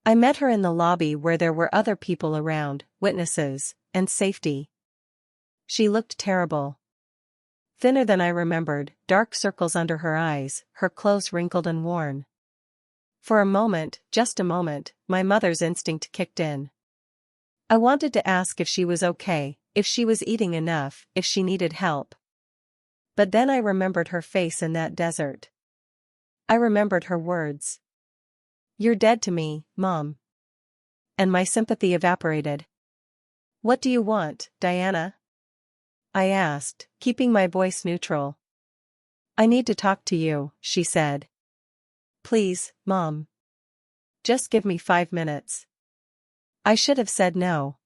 I met her in the lobby where there were other people around, witnesses, and safety. She looked terrible. Thinner than I remembered, dark circles under her eyes, her clothes wrinkled and worn. For a moment, just a moment, my mother's instinct kicked in. I wanted to ask if she was okay, if she was eating enough, if she needed help. But then I remembered her face in that desert. I remembered her words. "You're dead to me, Mom." And my sympathy evaporated. "What do you want, Diana?" I asked, keeping my voice neutral. "I need to talk to you," she said. "Please, Mom. Just give me 5 minutes." I should have said no.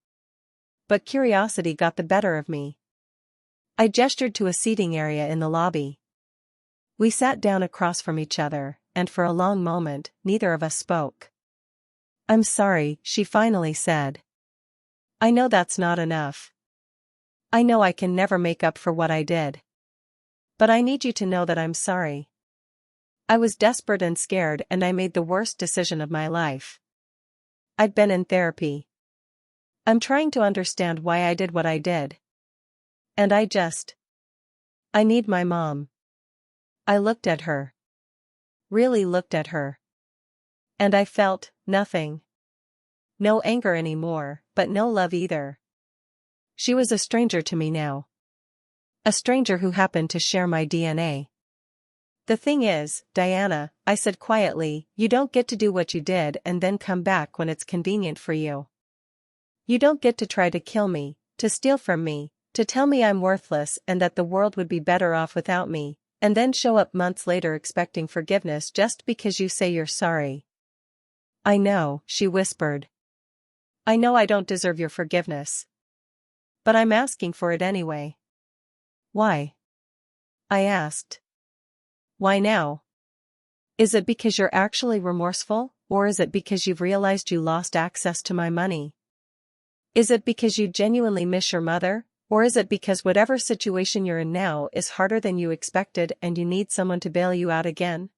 But curiosity got the better of me. I gestured to a seating area in the lobby. We sat down across from each other, and for a long moment, neither of us spoke. "I'm sorry," she finally said. "I know that's not enough. I know I can never make up for what I did. But I need you to know that I'm sorry. I was desperate and scared, and I made the worst decision of my life. I'd been in therapy. I'm trying to understand why I did what I did. And I need my mom." I looked at her. Really looked at her. And I felt nothing. No anger anymore, but no love either. She was a stranger to me now. A stranger who happened to share my DNA. "The thing is, Diana," I said quietly, "you don't get to do what you did and then come back when it's convenient for you. You don't get to try to kill me, to steal from me, to tell me I'm worthless and that the world would be better off without me, and then show up months later expecting forgiveness just because you say you're sorry." "I know," she whispered. "I know I don't deserve your forgiveness. But I'm asking for it anyway." "Why?" I asked. "Why now? Is it because you're actually remorseful, or is it because you've realized you lost access to my money? Is it because you genuinely miss your mother, or is it because whatever situation you're in now is harder than you expected and you need someone to bail you out again?"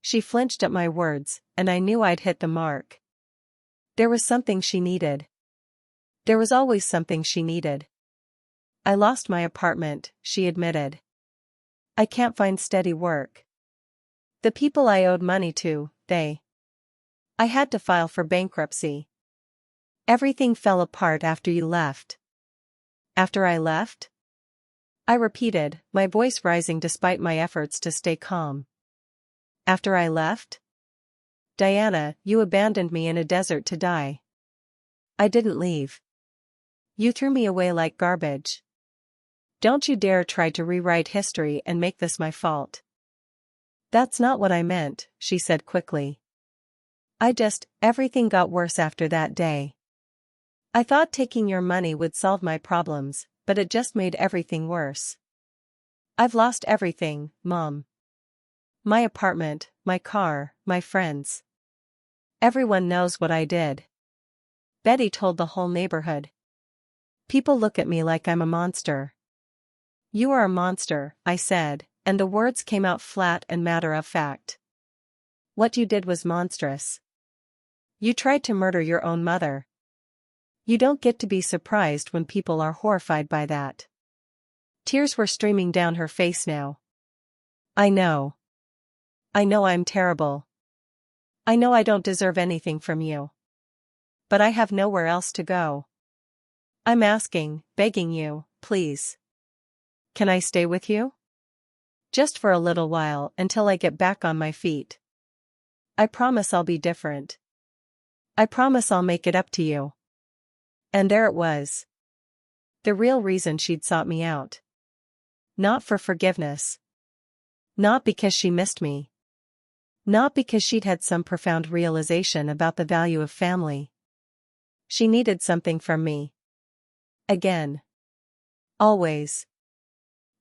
She flinched at my words, and I knew I'd hit the mark. There was something she needed. There was always something she needed. "I lost my apartment," she admitted. "I can't find steady work. The people I owed money to, I had to file for bankruptcy. Everything fell apart after you left." "After I left?" I repeated, my voice rising despite my efforts to stay calm. "After I left? Diana, you abandoned me in a desert to die. I didn't leave. You threw me away like garbage. Don't you dare try to rewrite history and make this my fault." "That's not what I meant," she said quickly. Everything got worse after that day. I thought taking your money would solve my problems, but it just made everything worse. I've lost everything, Mom. My apartment, my car, my friends. Everyone knows what I did. Betty told the whole neighborhood. People look at me like I'm a monster." "You are a monster," I said, and the words came out flat and matter of fact. "What you did was monstrous. You tried to murder your own mother. You don't get to be surprised when people are horrified by that." Tears were streaming down her face now. "I know. I know I'm terrible. I know I don't deserve anything from you. But I have nowhere else to go. I'm asking, begging you, please. Can I stay with you? Just for a little while until I get back on my feet. I promise I'll be different. I promise I'll make it up to you." And there it was. The real reason she'd sought me out. Not for forgiveness. Not because she missed me. Not because she'd had some profound realization about the value of family. She needed something from me. Again. Always.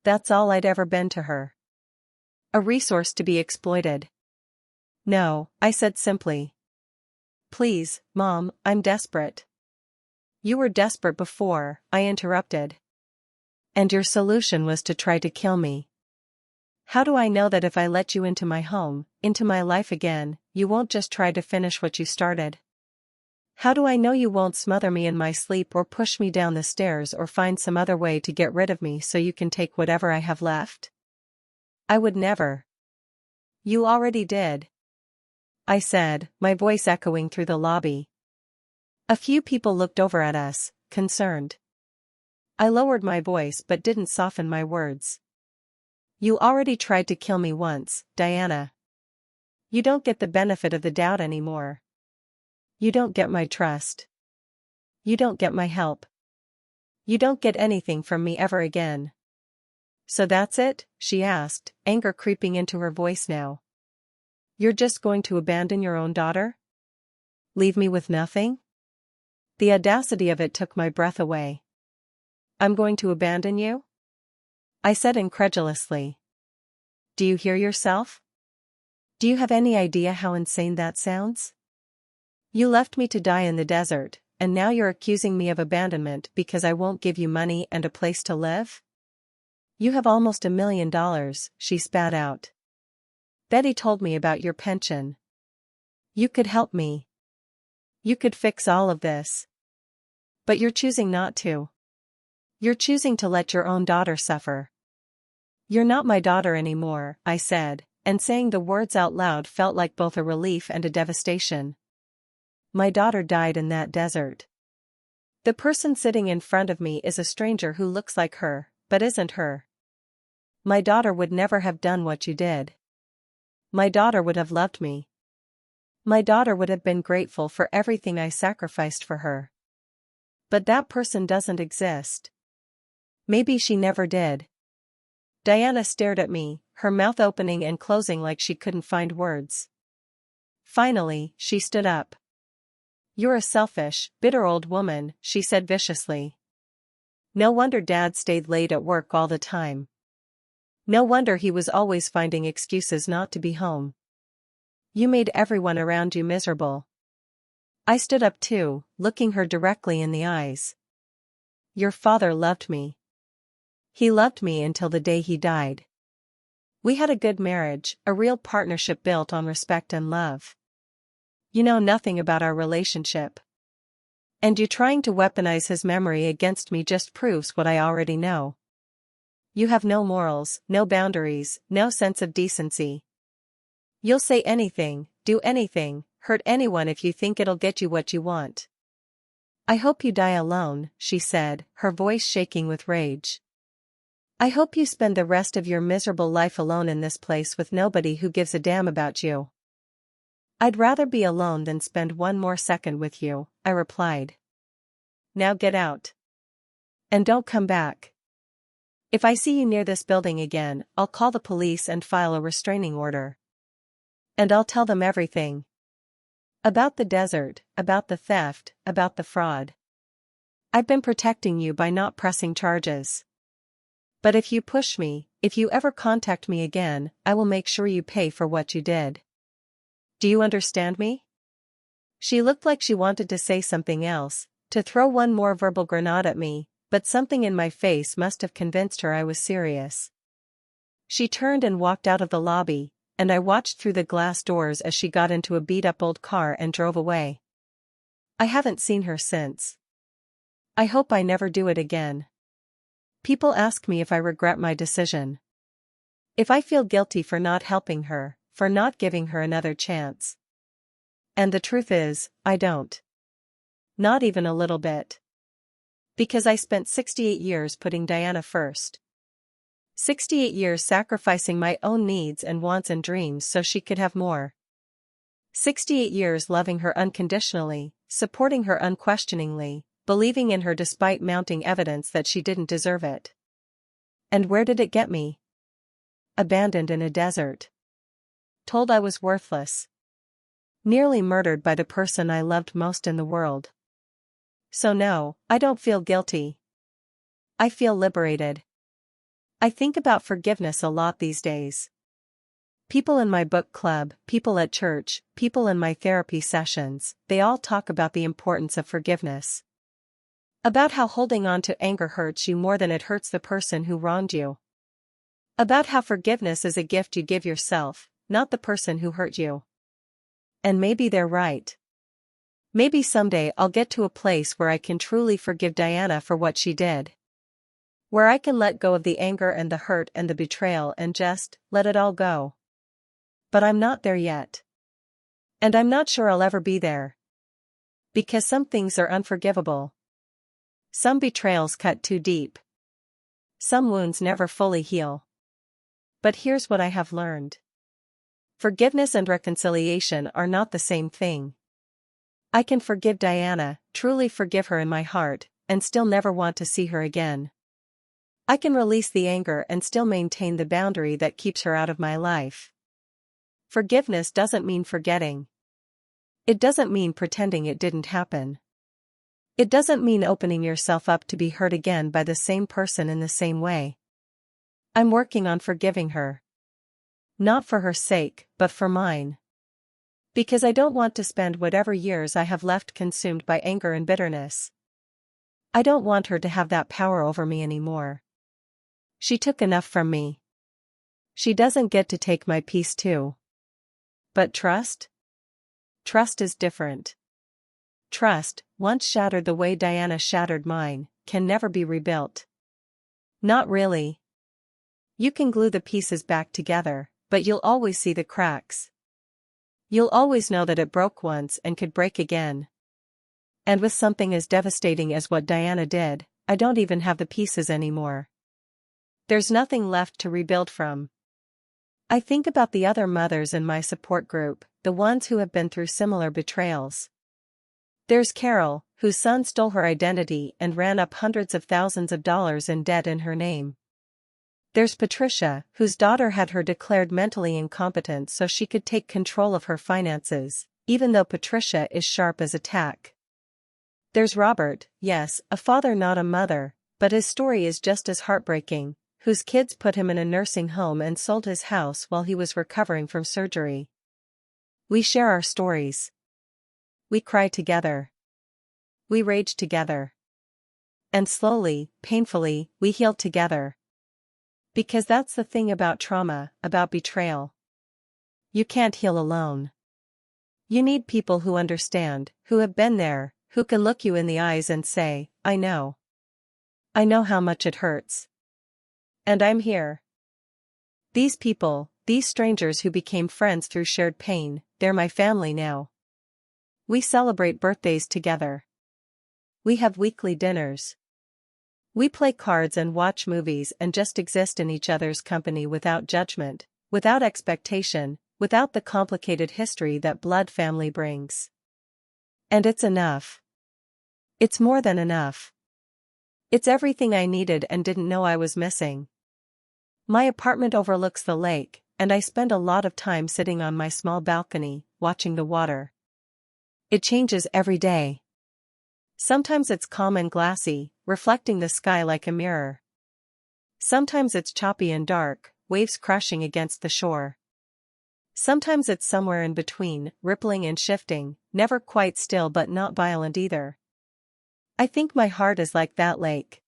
That's all I'd ever been to her. A resource to be exploited. "No," I said simply. "Please, Mom, I'm desperate." "You were desperate before," I interrupted. "And your solution was to try to kill me. How do I know that if I let you into my home, into my life again, you won't just try to finish what you started? How do I know you won't smother me in my sleep or push me down the stairs or find some other way to get rid of me so you can take whatever I have left? I would never." "You already did." I said, my voice echoing through the lobby. A few people looked over at us, concerned. I lowered my voice but didn't soften my words. You already tried to kill me once, Diana. You don't get the benefit of the doubt anymore. You don't get my trust. You don't get my help. You don't get anything from me ever again. So that's it? She asked, anger creeping into her voice now. You're just going to abandon your own daughter? Leave me with nothing? The audacity of it took my breath away. I'm going to abandon you? I said incredulously. Do you hear yourself? Do you have any idea how insane that sounds? You left me to die in the desert, and now you're accusing me of abandonment because I won't give you money and a place to live? You have almost $1 million, she spat out. Betty told me about your pension. You could help me. You could fix all of this. But you're choosing not to. You're choosing to let your own daughter suffer. You're not my daughter anymore, I said, and saying the words out loud felt like both a relief and a devastation. My daughter died in that desert. The person sitting in front of me is a stranger who looks like her, but isn't her. My daughter would never have done what you did. My daughter would have loved me. My daughter would have been grateful for everything I sacrificed for her. But that person doesn't exist. Maybe she never did. Diana stared at me, her mouth opening and closing like she couldn't find words. Finally, she stood up. You're a selfish, bitter old woman, she said viciously. No wonder Dad stayed late at work all the time. No wonder he was always finding excuses not to be home. You made everyone around you miserable. I stood up too, looking her directly in the eyes. Your father loved me. He loved me until the day he died. We had a good marriage, a real partnership built on respect and love. You know nothing about our relationship. And you trying to weaponize his memory against me just proves what I already know. You have no morals, no boundaries, no sense of decency. You'll say anything, do anything, hurt anyone if you think it'll get you what you want. I hope you die alone, she said, her voice shaking with rage. I hope you spend the rest of your miserable life alone in this place with nobody who gives a damn about you. I'd rather be alone than spend one more second with you, I replied. Now get out. And don't come back. If I see you near this building again, I'll call the police and file a restraining order. And I'll tell them everything. About the desert, about the theft, about the fraud. I've been protecting you by not pressing charges. But if you push me, if you ever contact me again, I will make sure you pay for what you did. Do you understand me? She looked like she wanted to say something else, to throw one more verbal grenade at me, but something in my face must have convinced her I was serious. She turned and walked out of the lobby, and I watched through the glass doors as she got into a beat-up old car and drove away. I haven't seen her since. I hope I never do it again. People ask me if I regret my decision. If I feel guilty for not helping her, for not giving her another chance. And the truth is, I don't. Not even a little bit. Because I spent 68 years putting Diana first. 68 years sacrificing my own needs and wants and dreams so she could have more. 68 years loving her unconditionally, supporting her unquestioningly, believing in her despite mounting evidence that she didn't deserve it. And where did it get me? Abandoned in a desert. Told I was worthless. Nearly murdered by the person I loved most in the world. So no, I don't feel guilty. I feel liberated. I think about forgiveness a lot these days. People in my book club, people at church, people in my therapy sessions, they all talk about the importance of forgiveness. About how holding on to anger hurts you more than it hurts the person who wronged you. About how forgiveness is a gift you give yourself, not the person who hurt you. And maybe they're right. Maybe someday I'll get to a place where I can truly forgive Diana for what she did. Where I can let go of the anger and the hurt and the betrayal and just let it all go. But I'm not there yet. And I'm not sure I'll ever be there. Because some things are unforgivable. Some betrayals cut too deep. Some wounds never fully heal. But here's what I have learned. Forgiveness and reconciliation are not the same thing. I can forgive Diana, truly forgive her in my heart, and still never want to see her again. I can release the anger and still maintain the boundary that keeps her out of my life. Forgiveness doesn't mean forgetting. It doesn't mean pretending it didn't happen. It doesn't mean opening yourself up to be hurt again by the same person in the same way. I'm working on forgiving her. Not for her sake, but for mine. Because I don't want to spend whatever years I have left consumed by anger and bitterness. I don't want her to have that power over me anymore. She took enough from me. She doesn't get to take my peace too. But trust? Trust is different. Trust, once shattered the way Diana shattered mine, can never be rebuilt. Not really. You can glue the pieces back together, but you'll always see the cracks. You'll always know that it broke once and could break again. And with something as devastating as what Diana did, I don't even have the pieces anymore. There's nothing left to rebuild from. I think about the other mothers in my support group, the ones who have been through similar betrayals. There's Carol, whose son stole her identity and ran up hundreds of thousands of dollars in debt in her name. There's Patricia, whose daughter had her declared mentally incompetent so she could take control of her finances, even though Patricia is sharp as a tack. There's Robert, yes, a father not a mother, but his story is just as heartbreaking, whose kids put him in a nursing home and sold his house while he was recovering from surgery. We share our stories. We cry together. We rage together. And slowly, painfully, we heal together. Because that's the thing about trauma, about betrayal. You can't heal alone. You need people who understand, who have been there, who can look you in the eyes and say, I know. I know how much it hurts. And I'm here. These people, these strangers who became friends through shared pain, they're my family now. We celebrate birthdays together. We have weekly dinners. We play cards and watch movies and just exist in each other's company without judgment, without expectation, without the complicated history that blood family brings. And it's enough. It's more than enough. It's everything I needed and didn't know I was missing. My apartment overlooks the lake, and I spend a lot of time sitting on my small balcony, watching the water. It changes every day. Sometimes it's calm and glassy, reflecting the sky like a mirror. Sometimes it's choppy and dark, waves crashing against the shore. Sometimes it's somewhere in between, rippling and shifting, never quite still but not violent either. I think my heart is like that lake.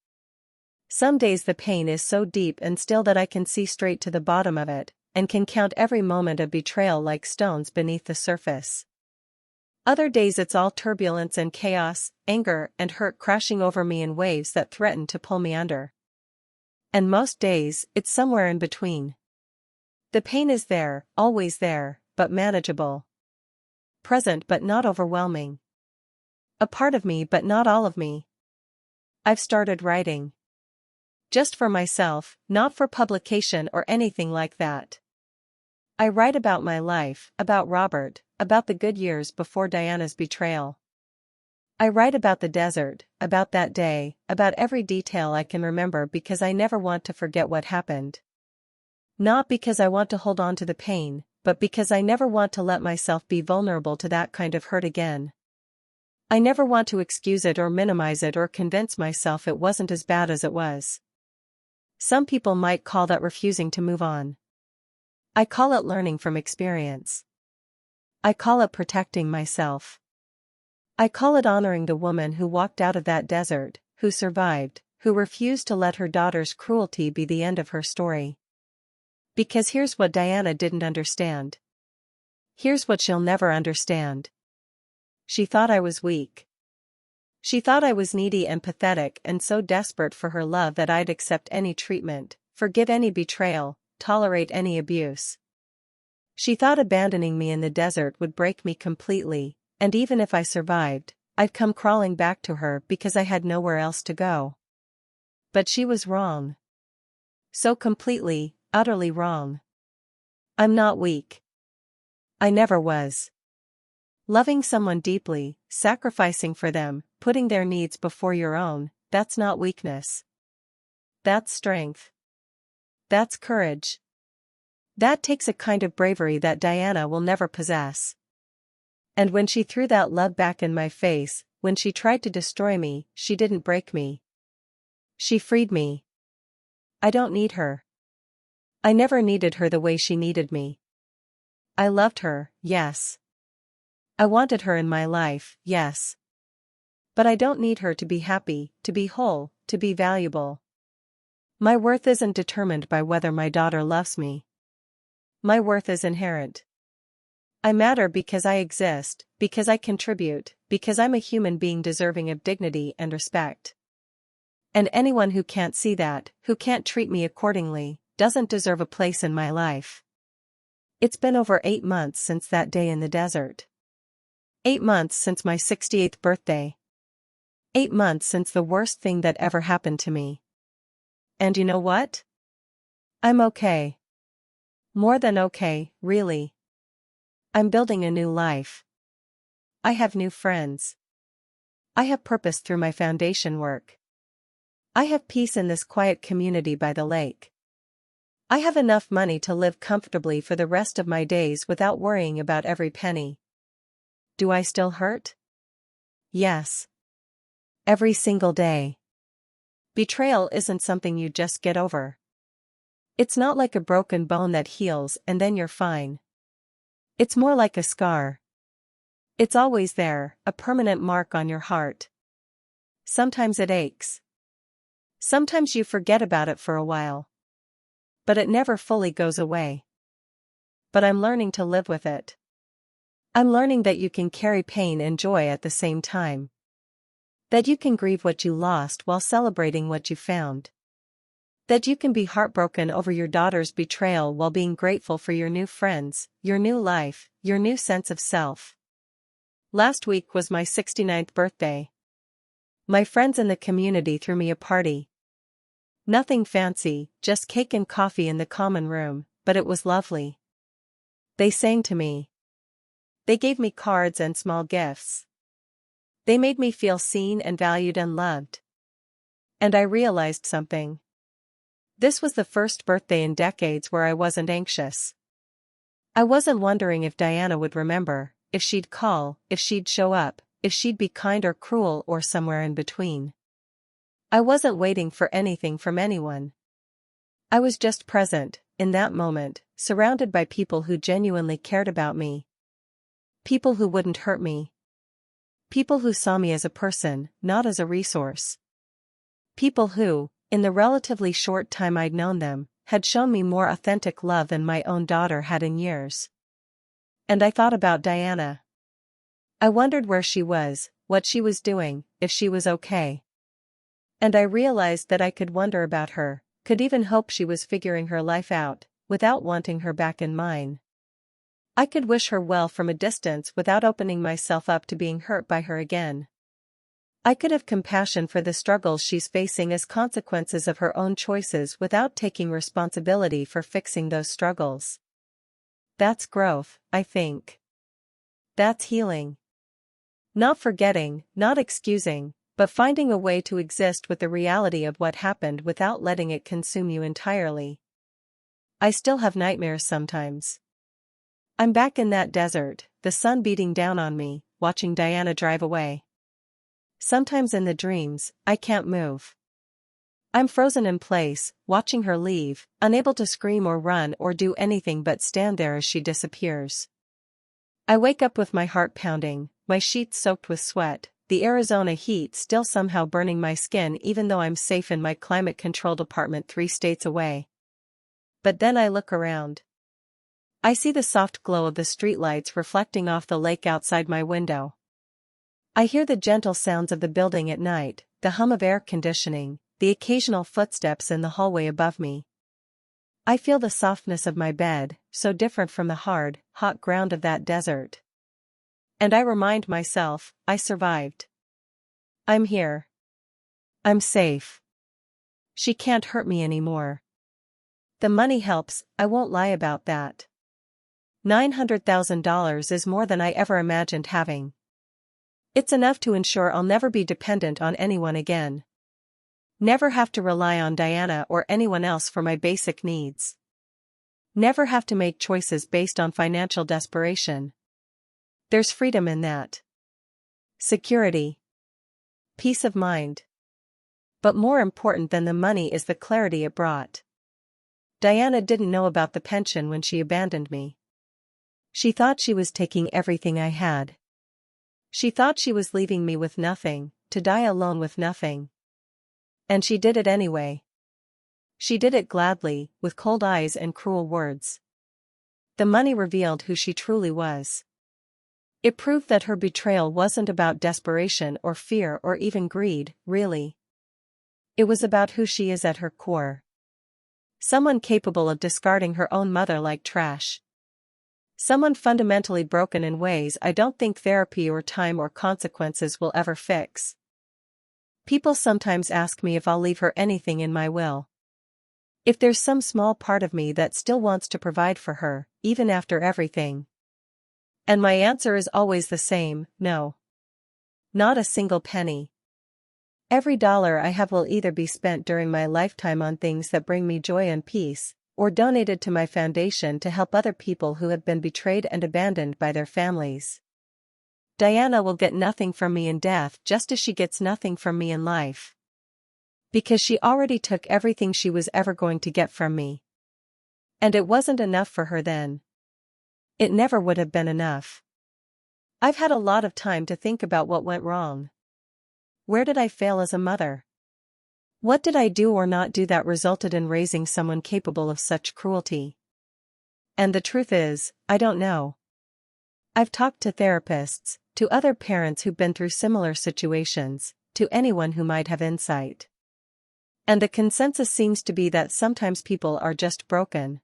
Some days the pain is so deep and still that I can see straight to the bottom of it, and can count every moment of betrayal like stones beneath the surface. Other days it's all turbulence and chaos, anger and hurt crashing over me in waves that threaten to pull me under. And most days, it's somewhere in between. The pain is there, always there, but manageable. Present but not overwhelming. A part of me but not all of me. I've started writing. Just for myself, not for publication or anything like that. I write about my life, about Robert, about the good years before Diana's betrayal. I write about the desert, about that day, about every detail I can remember because I never want to forget what happened. Not because I want to hold on to the pain, but because I never want to let myself be vulnerable to that kind of hurt again. I never want to excuse it or minimize it or convince myself it wasn't as bad as it was. Some people might call that refusing to move on. I call it learning from experience. I call it protecting myself. I call it honoring the woman who walked out of that desert, who survived, who refused to let her daughter's cruelty be the end of her story. Because here's what Diana didn't understand. Here's what she'll never understand. She thought I was weak. She thought I was needy and pathetic and so desperate for her love that I'd accept any treatment, forgive any betrayal, tolerate any abuse. She thought abandoning me in the desert would break me completely, and even if I survived, I'd come crawling back to her because I had nowhere else to go. But she was wrong. So completely, utterly wrong. I'm not weak. I never was. Loving someone deeply, sacrificing for them, putting their needs before your own, that's not weakness. That's strength. That's courage. That takes a kind of bravery that Diana will never possess. And when she threw that love back in my face, when she tried to destroy me, she didn't break me. She freed me. I don't need her. I never needed her the way she needed me. I loved her, yes. I wanted her in my life, yes. But I don't need her to be happy, to be whole, to be valuable. My worth isn't determined by whether my daughter loves me. My worth is inherent. I matter because I exist, because I contribute, because I'm a human being deserving of dignity and respect. And anyone who can't see that, who can't treat me accordingly, doesn't deserve a place in my life. It's been over 8 months since that day in the desert. 8 months since my 68th birthday. 8 months since the worst thing that ever happened to me. And you know what? I'm okay. More than okay, really. I'm building a new life. I have new friends. I have purpose through my foundation work. I have peace in this quiet community by the lake. I have enough money to live comfortably for the rest of my days without worrying about every penny. Do I still hurt? Yes. Every single day. Betrayal isn't something you just get over. It's not like a broken bone that heals and then you're fine. It's more like a scar. It's always there, a permanent mark on your heart. Sometimes it aches. Sometimes you forget about it for a while. But it never fully goes away. But I'm learning to live with it. I'm learning that you can carry pain and joy at the same time. That you can grieve what you lost while celebrating what you found. That you can be heartbroken over your daughter's betrayal while being grateful for your new friends, your new life, your new sense of self. Last week was my 69th birthday. My friends in the community threw me a party. Nothing fancy, just cake and coffee in the common room, but it was lovely. They sang to me. They gave me cards and small gifts. They made me feel seen and valued and loved. And I realized something. This was the first birthday in decades where I wasn't anxious. I wasn't wondering if Diana would remember, if she'd call, if she'd show up, if she'd be kind or cruel or somewhere in between. I wasn't waiting for anything from anyone. I was just present, in that moment, surrounded by people who genuinely cared about me. People who wouldn't hurt me. People who saw me as a person, not as a resource. People who, in the relatively short time I'd known them, had shown me more authentic love than my own daughter had in years. And I thought about Diana. I wondered where she was, what she was doing, if she was okay. And I realized that I could wonder about her, could even hope she was figuring her life out, without wanting her back in mine. I could wish her well from a distance without opening myself up to being hurt by her again. I could have compassion for the struggles she's facing as consequences of her own choices without taking responsibility for fixing those struggles. That's growth, I think. That's healing. Not forgetting, not excusing, but finding a way to exist with the reality of what happened without letting it consume you entirely. I still have nightmares sometimes. I'm back in that desert, the sun beating down on me, watching Diana drive away. Sometimes in the dreams, I can't move. I'm frozen in place, watching her leave, unable to scream or run or do anything but stand there as she disappears. I wake up with my heart pounding, my sheets soaked with sweat, the Arizona heat still somehow burning my skin even though I'm safe in my climate-controlled apartment 3 states away. But then I look around. I see the soft glow of the streetlights reflecting off the lake outside my window. I hear the gentle sounds of the building at night, the hum of air conditioning, the occasional footsteps in the hallway above me. I feel the softness of my bed, so different from the hard, hot ground of that desert. And I remind myself, I survived. I'm here. I'm safe. She can't hurt me anymore. The money helps, I won't lie about that. $900,000 is more than I ever imagined having. It's enough to ensure I'll never be dependent on anyone again. Never have to rely on Diana or anyone else for my basic needs. Never have to make choices based on financial desperation. There's freedom in that. Security. Peace of mind. But more important than the money is the clarity it brought. Diana didn't know about the pension when she abandoned me. She thought she was taking everything I had. She thought she was leaving me with nothing, to die alone with nothing. And she did it anyway. She did it gladly, with cold eyes and cruel words. The money revealed who she truly was. It proved that her betrayal wasn't about desperation or fear or even greed, really. It was about who she is at her core. Someone capable of discarding her own mother like trash. Someone fundamentally broken in ways I don't think therapy or time or consequences will ever fix. People sometimes ask me if I'll leave her anything in my will. If there's some small part of me that still wants to provide for her, even after everything. And my answer is always the same, no. Not a single penny. Every dollar I have will either be spent during my lifetime on things that bring me joy and peace, or donated to my foundation to help other people who have been betrayed and abandoned by their families. Diana will get nothing from me in death just as she gets nothing from me in life. Because she already took everything she was ever going to get from me. And it wasn't enough for her then. It never would have been enough. I've had a lot of time to think about what went wrong. Where did I fail as a mother? What did I do or not do that resulted in raising someone capable of such cruelty? And the truth is, I don't know. I've talked to therapists, to other parents who've been through similar situations, to anyone who might have insight. And the consensus seems to be that sometimes people are just broken.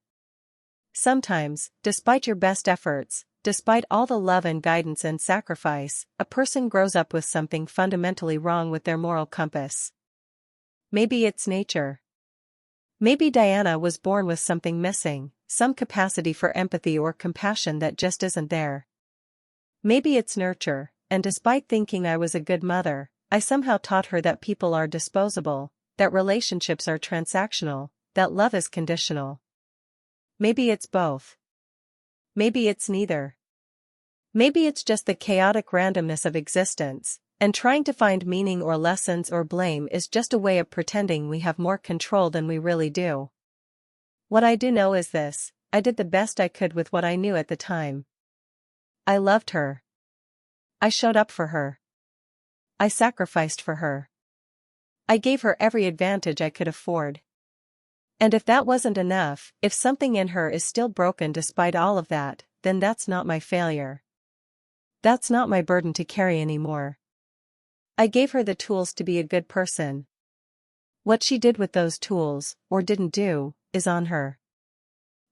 Sometimes, despite your best efforts, despite all the love and guidance and sacrifice, a person grows up with something fundamentally wrong with their moral compass. Maybe it's nature. Maybe Diana was born with something missing, some capacity for empathy or compassion that just isn't there. Maybe it's nurture, and despite thinking I was a good mother, I somehow taught her that people are disposable, that relationships are transactional, that love is conditional. Maybe it's both. Maybe it's neither. Maybe it's just the chaotic randomness of existence, and trying to find meaning or lessons or blame is just a way of pretending we have more control than we really do. What I do know is this: I did the best I could with what I knew at the time. I loved her. I showed up for her. I sacrificed for her. I gave her every advantage I could afford. And if that wasn't enough, if something in her is still broken despite all of that, then that's not my failure. That's not my burden to carry anymore. I gave her the tools to be a good person. What she did with those tools, or didn't do, is on her.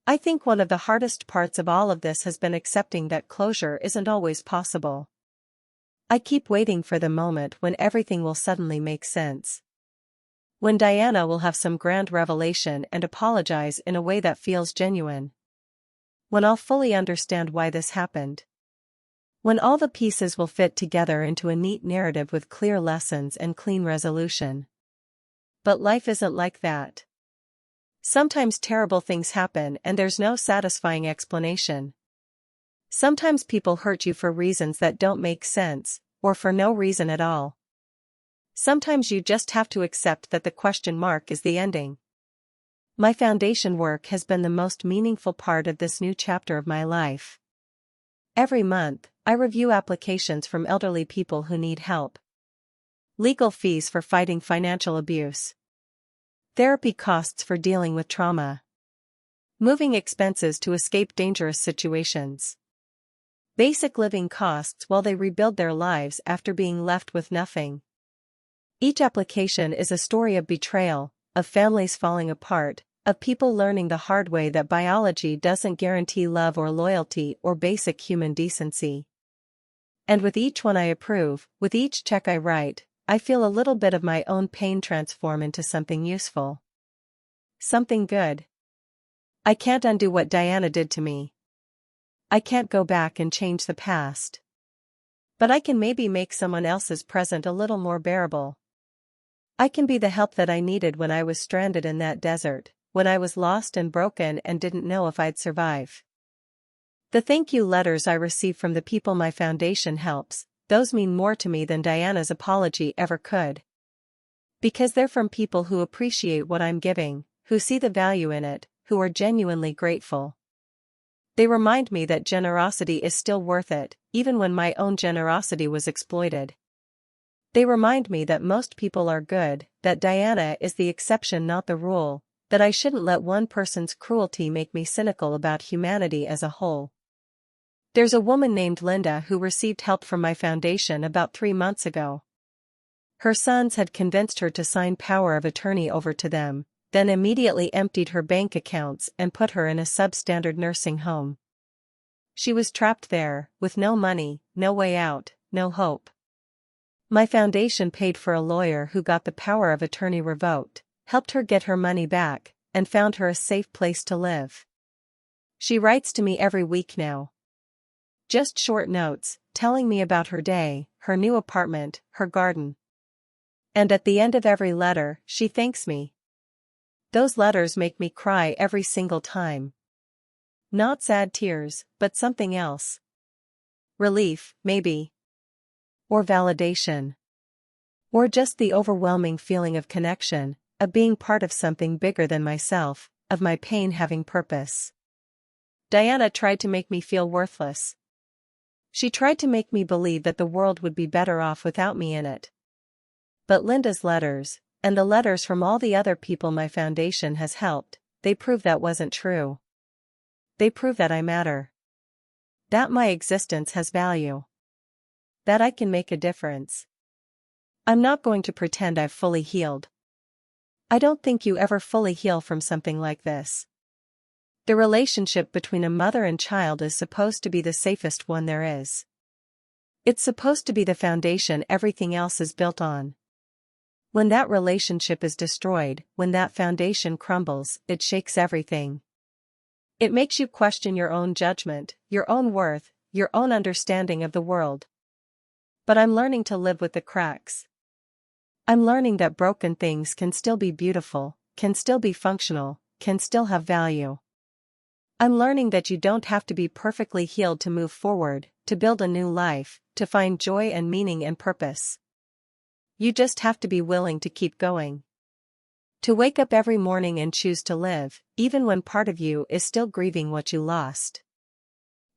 I think one of the hardest parts of all of this has been accepting that closure isn't always possible. I keep waiting for the moment when everything will suddenly make sense. When Diana will have some grand revelation and apologize in a way that feels genuine. When I'll fully understand why this happened. When all the pieces will fit together into a neat narrative with clear lessons and clean resolution. But life isn't like that. Sometimes terrible things happen and there's no satisfying explanation. Sometimes people hurt you for reasons that don't make sense, or for no reason at all. Sometimes you just have to accept that the question mark is the ending. My foundation work has been the most meaningful part of this new chapter of my life. Every month, I review applications from elderly people who need help. Legal fees for fighting financial abuse. Therapy costs for dealing with trauma. Moving expenses to escape dangerous situations. Basic living costs while they rebuild their lives after being left with nothing. Each application is a story of betrayal, of families falling apart, Of people learning the hard way that biology doesn't guarantee love or loyalty or basic human decency. And with each one I approve, with each check I write, I feel a little bit of my own pain transform into something useful. Something good. I can't undo what Diana did to me. I can't go back and change the past. But I can maybe make someone else's present a little more bearable. I can be the help that I needed when I was stranded in that desert, when I was lost and broken and didn't know if I'd survive. The thank you letters I receive from the people my foundation helps, those mean more to me than Diana's apology ever could. Because they're from people who appreciate what I'm giving, who see the value in it, who are genuinely grateful. They remind me that generosity is still worth it, even when my own generosity was exploited. They remind me that most people are good, that Diana is the exception not the rule, that I shouldn't let one person's cruelty make me cynical about humanity as a whole. There's a woman named Linda who received help from my foundation about 3 months ago. Her sons had convinced her to sign power of attorney over to them, then immediately emptied her bank accounts and put her in a substandard nursing home. She was trapped there, with no money, no way out, no hope. My foundation paid for a lawyer who got the power of attorney revoked, helped her get her money back, and found her a safe place to live. She writes to me every week now. Just short notes, telling me about her day, her new apartment, her garden. And at the end of every letter, she thanks me. Those letters make me cry every single time. Not sad tears, but something else. Relief, maybe. Or validation. Or just the overwhelming feeling of connection, of being part of something bigger than myself, of my pain having purpose. Diana tried to make me feel worthless. She tried to make me believe that the world would be better off without me in it. But Linda's letters, and the letters from all the other people my foundation has helped, they prove that wasn't true. They prove that I matter. That my existence has value. That I can make a difference. I'm not going to pretend I've fully healed. I don't think you ever fully heal from something like this. The relationship between a mother and child is supposed to be the safest one there is. It's supposed to be the foundation everything else is built on. When that relationship is destroyed, when that foundation crumbles, it shakes everything. It makes you question your own judgment, your own worth, your own understanding of the world. But I'm learning to live with the cracks. I'm learning that broken things can still be beautiful, can still be functional, can still have value. I'm learning that you don't have to be perfectly healed to move forward, to build a new life, to find joy and meaning and purpose. You just have to be willing to keep going. To wake up every morning and choose to live, even when part of you is still grieving what you lost.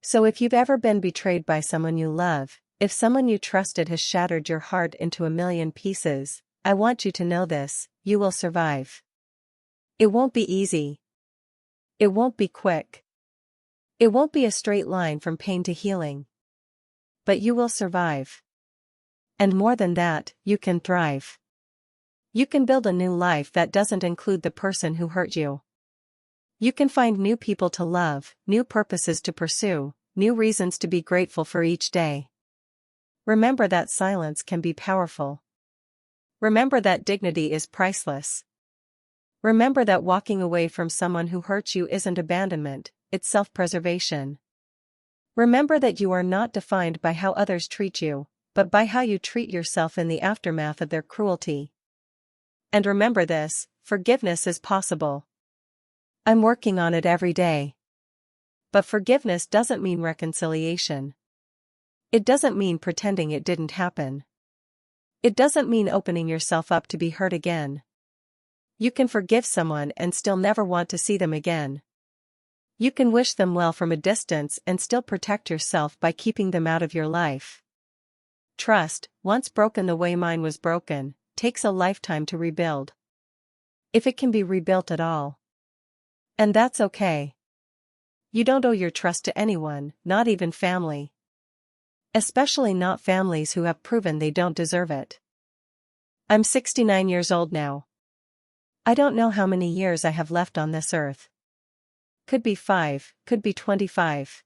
So if you've ever been betrayed by someone you love, if someone you trusted has shattered your heart into a million pieces, I want you to know this: you will survive. It won't be easy. It won't be quick. It won't be a straight line from pain to healing. But you will survive. And more than that, you can thrive. You can build a new life that doesn't include the person who hurt you. You can find new people to love, new purposes to pursue, new reasons to be grateful for each day. Remember that silence can be powerful. Remember that dignity is priceless. Remember that walking away from someone who hurts you isn't abandonment, it's self-preservation. Remember that you are not defined by how others treat you, but by how you treat yourself in the aftermath of their cruelty. And remember this: forgiveness is possible. I'm working on it every day. But forgiveness doesn't mean reconciliation. It doesn't mean pretending it didn't happen. It doesn't mean opening yourself up to be hurt again. You can forgive someone and still never want to see them again. You can wish them well from a distance and still protect yourself by keeping them out of your life. Trust, once broken the way mine was broken, takes a lifetime to rebuild. If it can be rebuilt at all. And that's okay. You don't owe your trust to anyone, not even family. Especially not families who have proven they don't deserve it. I'm 69 years old now. I don't know how many years I have left on this earth. Could be 5, could be 25.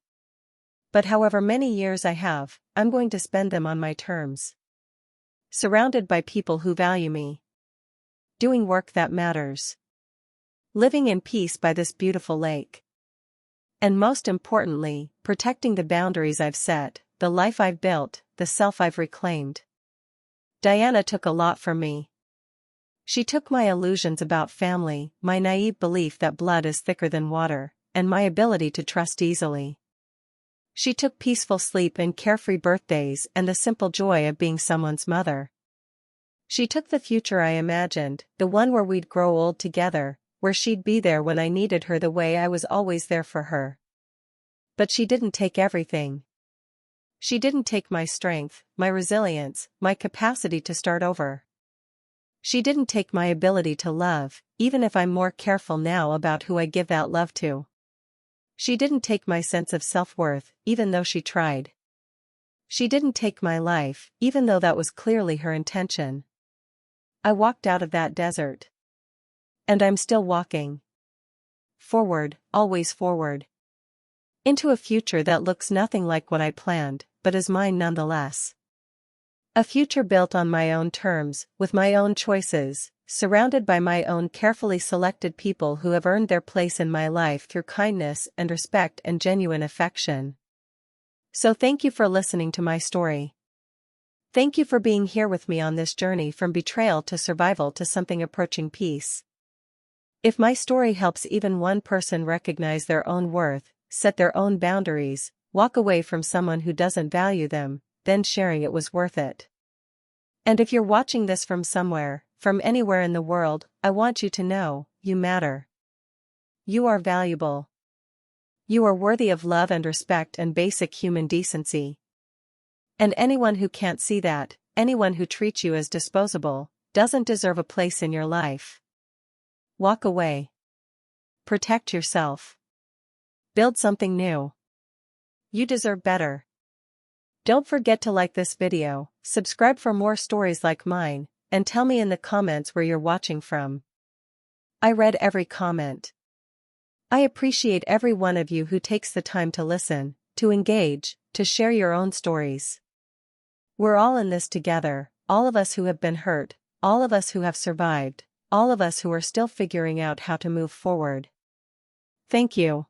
But however many years I have, I'm going to spend them on my terms. Surrounded by people who value me. Doing work that matters. Living in peace by this beautiful lake. And most importantly, protecting the boundaries I've set, the life I've built, the self I've reclaimed. Diana took a lot from me. She took my illusions about family, my naive belief that blood is thicker than water, and my ability to trust easily. She took peaceful sleep and carefree birthdays and the simple joy of being someone's mother. She took the future I imagined, the one where we'd grow old together, where she'd be there when I needed her the way I was always there for her. But she didn't take everything. She didn't take my strength, my resilience, my capacity to start over. She didn't take my ability to love, even if I'm more careful now about who I give that love to. She didn't take my sense of self-worth, even though she tried. She didn't take my life, even though that was clearly her intention. I walked out of that desert. And I'm still walking. Forward, always forward. Into a future that looks nothing like what I planned, but is mine nonetheless. A future built on my own terms, with my own choices, surrounded by my own carefully selected people who have earned their place in my life through kindness and respect and genuine affection. So thank you for listening to my story. Thank you for being here with me on this journey from betrayal to survival to something approaching peace. If my story helps even one person recognize their own worth, set their own boundaries, walk away from someone who doesn't value them, then sharing it was worth it. And if you're watching this from somewhere, from anywhere in the world, I want you to know, you matter. You are valuable. You are worthy of love and respect and basic human decency. And anyone who can't see that, anyone who treats you as disposable, doesn't deserve a place in your life. Walk away. Protect yourself. Build something new. You deserve better. Don't forget to like this video, subscribe for more stories like mine, and tell me in the comments where you're watching from. I read every comment. I appreciate every one of you who takes the time to listen, to engage, to share your own stories. We're all in this together, all of us who have been hurt, all of us who have survived, all of us who are still figuring out how to move forward. Thank you.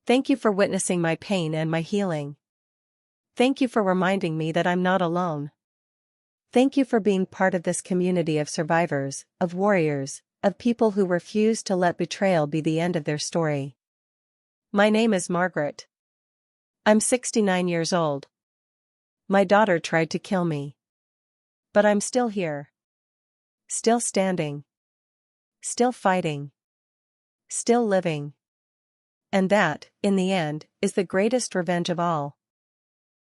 Thank you for witnessing my pain and my healing. Thank you for reminding me that I'm not alone. Thank you for being part of this community of survivors, of warriors, of people who refuse to let betrayal be the end of their story. My name is Margaret. I'm 69 years old. My daughter tried to kill me. But I'm still here. Still standing. Still fighting. Still living. And that, in the end, is the greatest revenge of all.